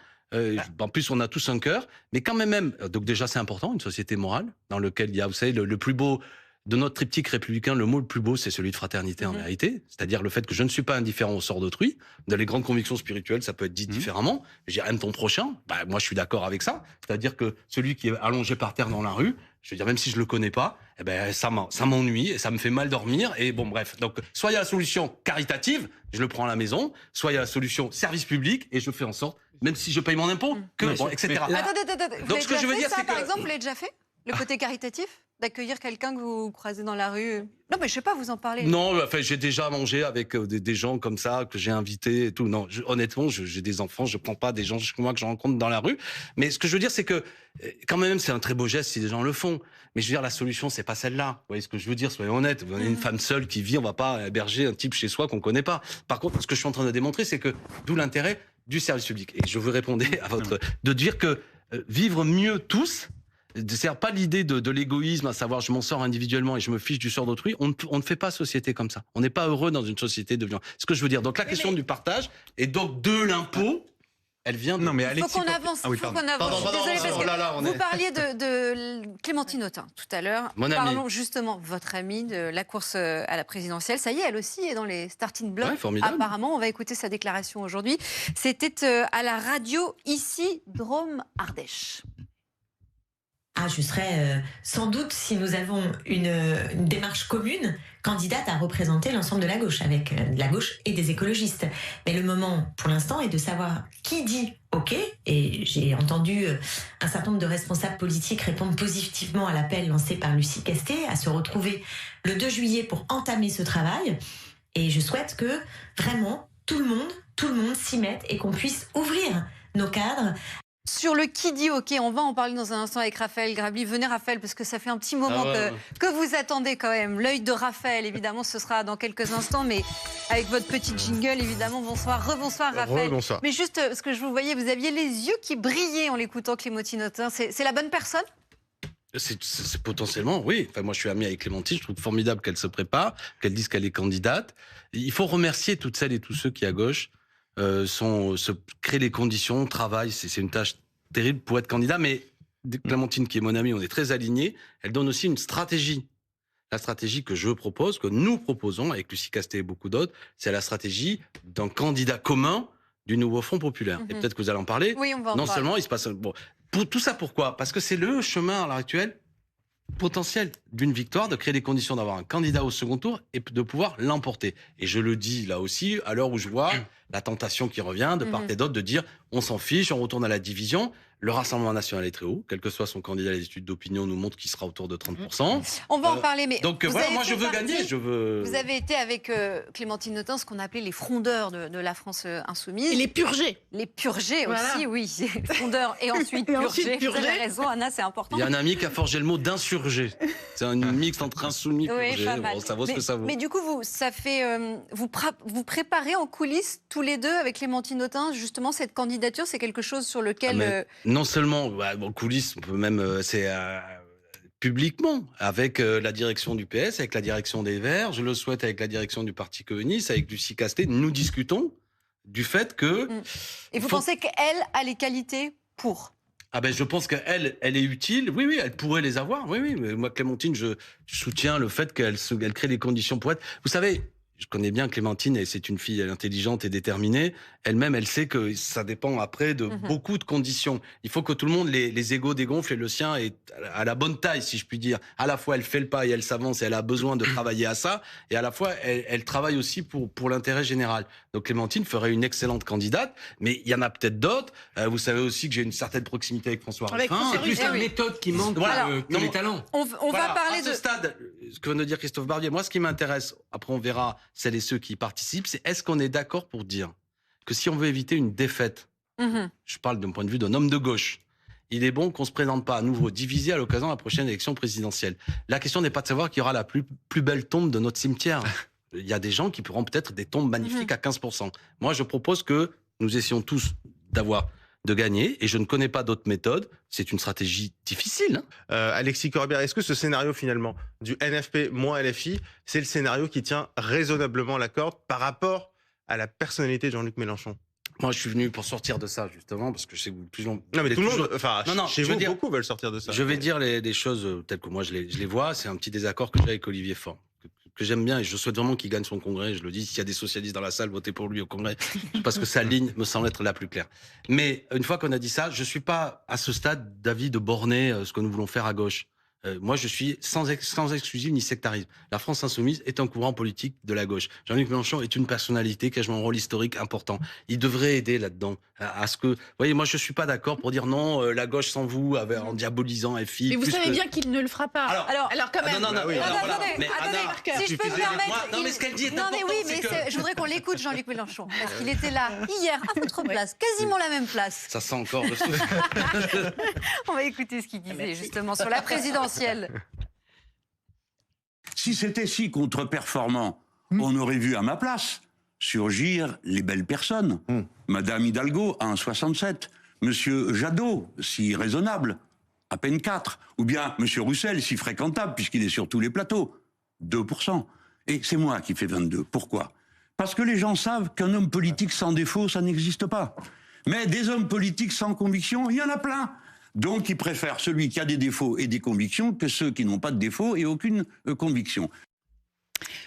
en plus, on a tous un cœur, mais quand même, donc déjà, c'est important, une société morale, dans laquelle il y a, vous savez, le plus beau de notre triptyque républicain, le mot le plus beau, c'est celui de fraternité, en vérité. C'est-à-dire le fait que je ne suis pas indifférent au sort d'autrui. Dans les grandes convictions spirituelles, ça peut être dit différemment. Je dirais, aime ton prochain. Bah, moi, je suis d'accord avec ça. C'est-à-dire que celui qui est allongé par terre dans la rue, je veux dire, même si je le connais pas, eh ben, ça m'ennuie et ça me fait mal dormir. Et bon, bref. Donc, soit il y a la solution caritative, je le prends à la maison, soit il y a la solution service public et je fais en sorte, même si je paye mon impôt, que, bon, etc. Mais là- Attendez. Vous Donc, l'avez ce que déjà je veux fait, dire, ça, c'est par que- exemple, vous l'avez déjà fait? Le côté caritatif? D'accueillir quelqu'un que vous croisez dans la rue? Non, mais je sais pas, vous en parlez. Non, enfin, j'ai déjà mangé avec des gens comme ça que j'ai invités et tout. Non, honnêtement, j'ai des enfants, je prends pas des gens chez moi que je rencontre dans la rue. Mais ce que je veux dire, c'est que quand même, c'est un très beau geste si des gens le font. Mais je veux dire, la solution, c'est pas celle-là. Vous voyez ce que je veux dire? Soyons honnêtes. Vous avez une femme seule qui vit, on va pas héberger un type chez soi qu'on connaît pas. Par contre, ce que je suis en train de démontrer, c'est que d'où l'intérêt du service public. Et je veux répondre à votre, de dire que vivre mieux tous. C'est pas l'idée de l'égoïsme, à savoir je m'en sors individuellement et je me fiche du sort d'autrui. On ne fait pas société comme ça. On n'est pas heureux dans une société de violence. Ce que je veux dire. Donc la question du partage et donc de l'impôt, elle vient de... Non, mais Il faut Alexis. qu'on avance, Ah oui, il faut pardon. qu'on avance. Je suis désolée parce que oh là là, on vous est- parliez de Clémentine Autain tout à l'heure. Mon amie. Parlons justement, votre amie de la course à la présidentielle. Ça y est, elle aussi est dans les starting blocks. Ouais, formidable. Apparemment, on va écouter sa déclaration aujourd'hui. C'était à la radio ici, Drôme-Ardèche. Ah, je serais sans doute, si nous avons une démarche commune, candidate à représenter l'ensemble de la gauche, avec la gauche et des écologistes. Mais le moment, pour l'instant, est de savoir qui dit OK. Et j'ai entendu un certain nombre de responsables politiques répondre positivement à l'appel lancé par Lucie Castet à se retrouver le 2 juillet pour entamer ce travail. Et je souhaite que vraiment tout le monde s'y mette et qu'on puisse ouvrir nos cadres. Sur le qui dit OK, on va en parler dans un instant avec Raphaël Grabli. Venez Raphaël, parce que ça fait un petit moment que vous attendez quand même. L'œil de Raphaël, évidemment, ce sera dans quelques instants, mais avec votre petit jingle, évidemment. Bonsoir, rebonsoir Raphaël. Bonsoir. Mais juste, ce que je vous voyais, vous aviez les yeux qui brillaient en l'écoutant Clémentine Autain. C'est la bonne personne? C'est potentiellement, oui. Enfin, moi, je suis ami avec Clémentine. Je trouve formidable qu'elle se prépare, qu'elle dise qu'elle est candidate. Il faut remercier toutes celles et tous ceux qui, à gauche, se créent les conditions, travaillent. C'est une tâche terrible pour être candidat. Mais Clémentine, qui est mon amie, on est très alignés. Elle donne aussi une stratégie. La stratégie que je propose, que nous proposons avec Lucie Castet et beaucoup d'autres, c'est la stratégie d'un candidat commun du nouveau Front populaire. Et peut-être que vous allez en parler. Oui, on va en Non parler. seulement il se passe... Bon, pour tout ça, pourquoi? Parce que c'est le chemin à l'heure actuelle potentiel d'une victoire, de créer les conditions d'avoir un candidat au second tour et de pouvoir l'emporter. Et je le dis là aussi, à l'heure où je vois la tentation qui revient de part et d'autre de dire on s'en fiche, on retourne à la division. Le Rassemblement national est très haut, quel que soit son candidat, les études d'opinion nous montrent qu'il sera autour de 30%. On va en parler, mais Donc vous voilà, avez moi fait je veux partie- gagner, je veux... Vous avez été avec Clémentine Autain, ce qu'on appelait les frondeurs de la France insoumise. Et les purgés. Les purgés Voilà. aussi, oui. Frondeurs et ensuite Et purgés. ensuite Vous avez purgés. raison, Anna, c'est important. Il y a un ami qui a forgé le mot d'insurgé. C'est un mix entre insoumis et Oui, purgé. pas mal. Bon, ça vaut ce que ça vaut. Mais du coup, ça fait, vous préparez en coulisses tous les deux avec Clémentine Autain justement cette candidature. C'est quelque chose sur lequel Mais non seulement, bon, coulisses, on peut même, c'est publiquement, avec la direction du PS, avec la direction des Verts, je le souhaite avec la direction du Parti communiste, avec Lucie Castet, nous discutons du fait que... Et vous faut- pensez qu'elle a les qualités pour? Ah ben je pense qu'elle est utile. Oui, oui, elle pourrait les avoir. Oui, oui. Mais moi, Clémentine, je soutiens le fait qu'elle crée les conditions pour être. Vous savez, je connais bien Clémentine et c'est une fille intelligente et déterminée. Elle-même, elle sait que ça dépend après de beaucoup de conditions. Il faut que tout le monde les égos dégonflent et le sien est à la bonne taille, si je puis dire. À la fois, elle fait le pas et elle s'avance et elle a besoin de travailler à ça. Et à la fois, elle travaille aussi pour l'intérêt général. Donc Clémentine ferait une excellente candidate, mais il y en a peut-être d'autres. Vous savez aussi que j'ai une certaine proximité avec François Avec Ruffin. François C'est plus Eh la oui. méthode qui manque Voilà. que Non, les talents. On Voilà, va parler à ce de... stade, ce que vient de dire Christophe Barbier, moi, ce qui m'intéresse, après on verra celles et ceux qui y participent, c'est est-ce qu'on est d'accord pour dire que si on veut éviter une défaite, Mhm. je parle d'un point de vue d'un homme de gauche, il est bon qu'on se présente pas à nouveau divisé à l'occasion de la prochaine élection présidentielle. La question n'est pas de savoir qui aura la plus belle tombe de notre cimetière. Il y a des gens qui pourront peut-être des tombes magnifiques à 15%. Moi, je propose que nous essayons tous de gagner, et je ne connais pas d'autres méthodes. C'est une stratégie difficile, hein. Alexis Corbière, est-ce que ce scénario finalement du NFP moins LFI, c'est le scénario qui tient raisonnablement la corde par rapport à la personnalité de Jean-Luc Mélenchon? Moi, je suis venu pour sortir de ça, justement, parce que je sais que plus long. Non, mais vous tout le êtes monde, toujours- enfin, Non, non, chez je veux vous, dire- beaucoup veulent sortir de ça. Je vais dire des choses telles que moi je les vois. C'est un petit désaccord que j'ai avec Olivier Faure, que j'aime bien, et je souhaite vraiment qu'il gagne son congrès. Je le dis, s'il y a des socialistes dans la salle, votez pour lui au congrès, parce que sa ligne me semble être la plus claire. Mais une fois qu'on a dit ça, je suis pas à ce stade d'avis de borner ce que nous voulons faire à gauche. Moi, je suis sans exclusive ni sectarisme. La France insoumise est un courant politique de la gauche. Jean-Luc Mélenchon est une personnalité qui a joué un rôle historique important. Il devrait aider là-dedans à ce que... Vous voyez, moi, je suis pas d'accord pour dire non, la gauche sans vous, en diabolisant FI. Mais vous plus savez que- bien qu'il ne le fera pas. Alors- quand Ah, même. non, non, Bah oui. non, Attendez, voilà. attendez, Mais attendez, Anna, si je peux me permettre... moi, non, mais ce qu'elle dit est Non, mais important, oui, c'est mais que- je voudrais qu'on l'écoute, Jean-Luc Mélenchon, parce qu'il était là hier à votre place, quasiment la même place. Ça sent encore le souffle. On va écouter ce qu'il disait justement sur la présidentielle. Si c'était si contre-performant, on aurait vu à ma place surgir les belles personnes. Madame Hidalgo à 1,67. Monsieur Jadot, si raisonnable, à peine 4. Ou bien Monsieur Roussel, si fréquentable, puisqu'il est sur tous les plateaux, 2%. Et c'est moi qui fais 22. Pourquoi? Parce que les gens savent qu'un homme politique sans défaut, ça n'existe pas. Mais des hommes politiques sans conviction, il y en a plein. Donc, ils préfèrent celui qui a des défauts et des convictions que ceux qui n'ont pas de défauts et aucune conviction.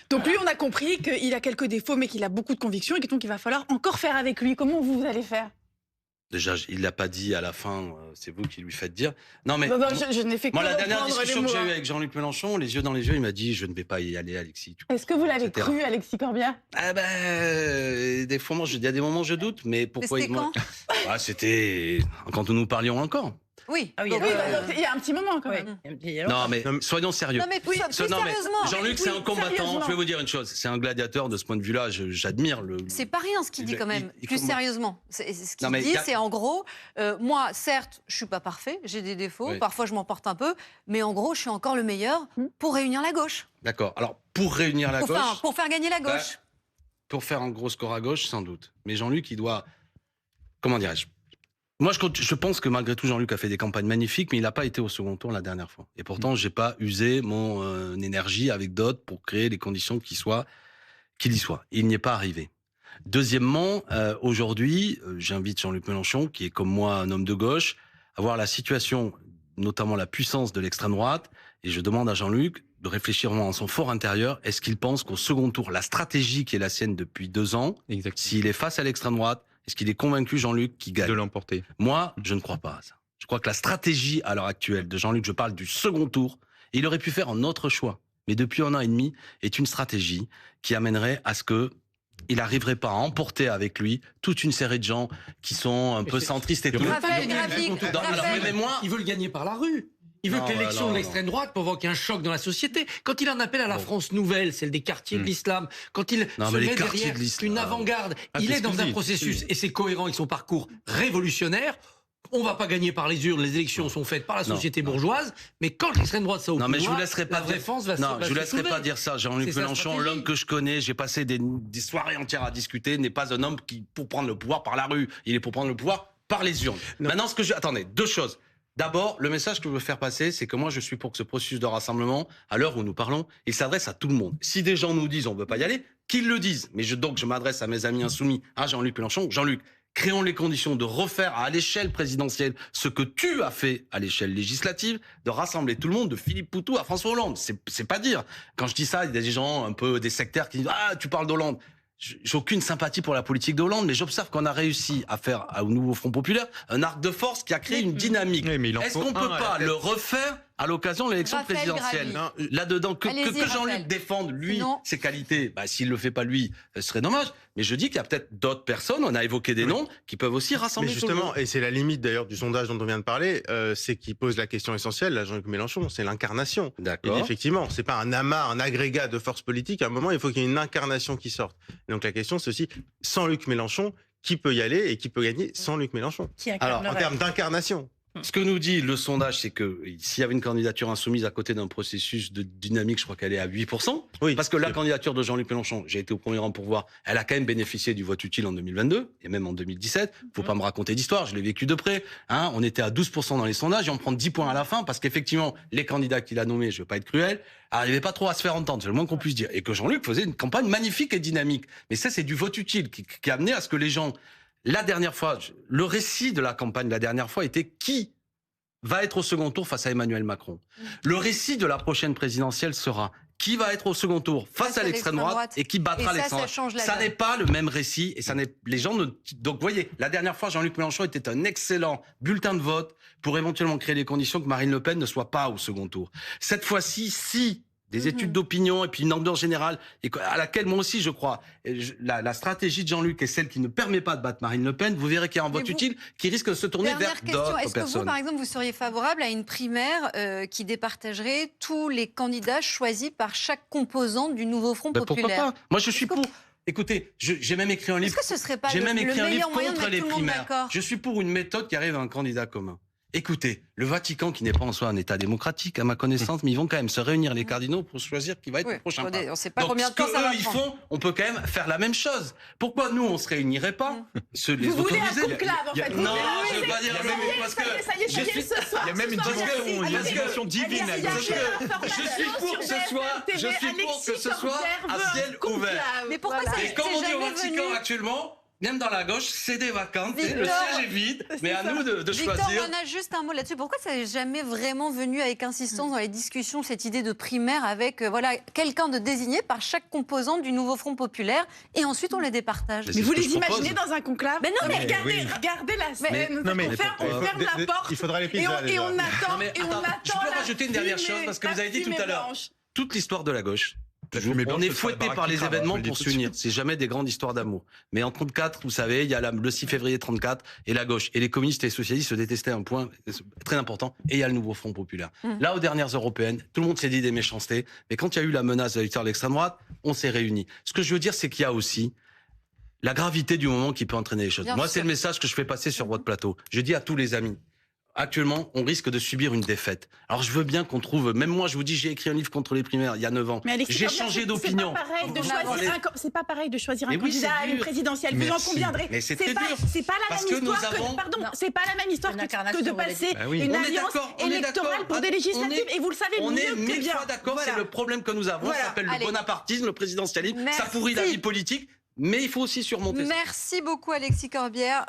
Donc lui, on a compris qu'il a quelques défauts, mais qu'il a beaucoup de convictions et que donc il va falloir encore faire avec lui. Comment vous allez faire? Déjà, il l'a pas dit à la fin, c'est vous qui lui faites dire. Non, mais Non, non, je n'ai fait que moi, la dernière reprendre les discussion que mots, j'ai hein. eue avec Jean-Luc Mélenchon, les yeux dans les yeux, il m'a dit, je ne vais pas y aller, Alexis. Est-ce que vous l'avez etc. cru, Alexis Corbière? Ah ben, des fois, il y a des moments où je doute, mais pourquoi C'était quand C'était quand nous parlions encore. Oui. Ah oui, Donc, Oui, alors, il y a un petit moment quand Ouais. même. Non, mais Non, mais- soyons sérieux. non, mais plus, plus Non, mais sérieusement. Jean-Luc, c'est Oui, un combattant. sérieusement. Je vais vous dire une chose. C'est un gladiateur de ce point de vue-là. J'admire le. C'est pas rien ce qu'il dit quand même, il plus faut- sérieusement. Ce Non, qu'il mais dit, il y a- c'est en gros, moi, certes, je suis pas parfait, j'ai des défauts, Oui. parfois je m'emporte un peu, mais en gros, je suis encore le meilleur pour réunir la gauche. D'accord. Alors, pour réunir la gauche. Pour faire gagner la gauche. Pour faire un gros score à gauche, sans doute. Mais Jean-Luc, il doit... Comment dirais-je? Moi, je pense que malgré tout, Jean-Luc a fait des campagnes magnifiques, mais il n'a pas été au second tour la dernière fois. Et pourtant, j'ai pas usé mon énergie avec d'autres pour créer les conditions qu'il y soit. Il n'y est pas arrivé. Deuxièmement, aujourd'hui, j'invite Jean-Luc Mélenchon, qui est comme moi un homme de gauche, à voir la situation, notamment la puissance de l'extrême droite. Et je demande à Jean-Luc de réfléchir vraiment en son fort intérieur. Est-ce qu'il pense qu'au second tour, la stratégie qui est la sienne depuis 2 ans, s'il est face à l'extrême droite, est-ce qu'il est convaincu, Jean-Luc, qu'il gagne? De l'emporter. Moi, je ne crois pas à ça. Je crois que la stratégie à l'heure actuelle de Jean-Luc, je parle du second tour, il aurait pu faire un autre choix. Mais depuis 1 an et demi, est une stratégie qui amènerait à ce que il n'arriverait pas à emporter avec lui toute une série de gens qui sont un peu centristes et tout. Raphaël Gravik, Mais moi, il veut le gagner par la rue. Il veut que l'élection de l'extrême droite provoque un choc dans la société. Quand il en appelle à la France nouvelle, celle des quartiers de l'islam, quand il se met derrière une avant-garde, il est dans un processus, et c'est cohérent avec son parcours révolutionnaire. On va pas gagner par les urnes, les élections sont faites par la société bourgeoise, mais quand l'extrême droite sera au pouvoir, je vous laisserai pas la défense va je vous laisserai pas dire ça. Jean-Luc Mélenchon, l'homme que je connais, j'ai passé des soirées entières à discuter, n'est pas un homme qui pour prendre le pouvoir par la rue, il est pour prendre le pouvoir par les urnes. Maintenant, attendez, 2 choses. D'abord, le message que je veux faire passer, c'est que moi, je suis pour que ce processus de rassemblement, à l'heure où nous parlons, il s'adresse à tout le monde. Si des gens nous disent on veut pas y aller, qu'ils le disent. Mais donc, je m'adresse à mes amis insoumis, à Jean-Luc Mélenchon. Jean-Luc, créons les conditions de refaire à l'échelle présidentielle ce que tu as fait à l'échelle législative, de rassembler tout le monde, de Philippe Poutou à François Hollande. C'est pas dire. Quand je dis ça, il y a des gens un peu des sectaires qui disent « Ah, tu parles d'Hollande ». J'ai aucune sympathie pour la politique de Hollande, mais j'observe qu'on a réussi à faire au nouveau Front Populaire un arc de force qui a créé une dynamique. Est-ce qu'on peut pas le refaire à l'occasion de l'élection présidentielle? Là-dedans, que Jean-Luc défende, lui, ses qualités, s'il le fait pas lui, ce serait dommage. Mais je dis qu'il y a peut-être d'autres personnes, on a évoqué des noms, qui peuvent aussi rassembler tout le monde. Et c'est la limite d'ailleurs du sondage dont on vient de parler, c'est qu'il pose la question essentielle, là, Jean-Luc Mélenchon, c'est l'incarnation. D'accord. Et effectivement, c'est pas un amas, un agrégat de forces politiques, à un moment, il faut qu'il y ait une incarnation qui sorte. Et donc la question, c'est aussi, sans Luc Mélenchon, qui peut y aller et qui peut gagner sans Luc Mélenchon? Alors, en termes d'incarnation. Ce que nous dit le sondage, c'est que s'il y avait une candidature insoumise à côté d'un processus de dynamique, je crois qu'elle est à 8%. Oui, parce que la candidature de Jean-Luc Mélenchon, j'ai été au premier rang pour voir, elle a quand même bénéficié du vote utile en 2022 et même en 2017. Faut pas me raconter d'histoire, je l'ai vécu de près. On était à 12% dans les sondages et on prend 10 points à la fin parce qu'effectivement, les candidats qu'il a nommés, je veux pas être cruel, arrivaient pas trop à se faire entendre, c'est le moins qu'on puisse dire. Et que Jean-Luc faisait une campagne magnifique et dynamique. Mais ça, c'est du vote utile qui a amené à ce que les gens, la dernière fois, le récit de la campagne la dernière fois était qui va être au second tour face à Emmanuel Macron. Le récit de la prochaine présidentielle sera qui va être au second tour face à l'extrême droite et qui battra l'extrême droite. Ça n'est pas le même récit et ça n'est les gens ne donc vous voyez, la dernière fois Jean-Luc Mélenchon était un excellent bulletin de vote pour éventuellement créer les conditions que Marine Le Pen ne soit pas au second tour. Cette fois-ci, si des études d'opinion et puis une ambiance générale et à laquelle moi aussi je crois. La stratégie de Jean-Luc est celle qui ne permet pas de battre Marine Le Pen. Vous verrez qu'il y a un vote utile qui risque de se tourner vers d'autres personnes. Est-ce que vous, par exemple, vous seriez favorable à une primaire qui départagerait tous les candidats choisis par chaque composante du nouveau Front populaire? Pourquoi pas? Moi je suis pour. Écoutez, j'ai même écrit un livre. Est-ce que ce serait pas j'ai même écrit un livre contre les primaires. Je suis pour une méthode qui arrive à un candidat commun. Écoutez, le Vatican, qui n'est pas en soi un État démocratique, à ma connaissance, mais ils vont quand même se réunir les cardinaux pour choisir qui va être le prochain pape. On ne sait pas donc, combien de temps ça va prendre. Font, on peut quand même faire la même chose. Pourquoi nous, on ne se réunirait pas les Vous voulez un conclave, en fait. Non, je ne veux pas dire parce que il y a même une dimension divine. Je suis pour que ce soit à ciel ouvert. Mais pourquoi ça Et comme on dit au Vatican actuellement, même dans la gauche, c'est des vacances, le siège est vide, mais à nous de choisir. Victor, on a juste un mot là-dessus. Pourquoi ça n'est jamais vraiment venu avec insistance dans les discussions, cette idée de primaire avec quelqu'un de désigné par chaque composante du nouveau Front populaire et ensuite on les départage? Mais vous les imaginez dans un conclave? Mais non, mais regardez la scène. On ferme la porte il faudra les pizzas, et on attend. Je peux rajouter une dernière chose parce que vous avez dit tout à l'heure, toute l'histoire de la gauche. On est fouetté par les événements pour s'unir. C'est jamais des grandes histoires d'amour. Mais en 34, vous savez, il y a le 6 février 34 et la gauche. Et les communistes et les socialistes se détestaient à un point très important. Et il y a le nouveau Front populaire. Là, aux dernières européennes, tout le monde s'est dit des méchancetés. Mais quand il y a eu la menace de la victoire de l'extrême droite, on s'est réunis. Ce que je veux dire, c'est qu'il y a aussi la gravité du moment qui peut entraîner les choses. Moi, c'est le message que je fais passer sur votre plateau. Je dis à tous les amis. Actuellement, on risque de subir une défaite. Alors je veux bien qu'on trouve, même moi je vous dis, j'ai écrit un livre contre les primaires il y a 9 ans. J'ai changé d'opinion. C'est pas pareil de choisir un candidat à une présidentielle. Vous en conviendrez. Mais c'est très dur. C'est pas la même histoire c'est pas la même histoire que de passer une alliance électorale pour des législatives. Et vous le savez mieux que bien. On est 1000 fois d'accord, c'est le problème que nous avons. Ça s'appelle le bonapartisme, le présidentialisme. Ça pourrit la vie politique, mais il faut aussi surmonter ça. Merci beaucoup Alexis Corbière.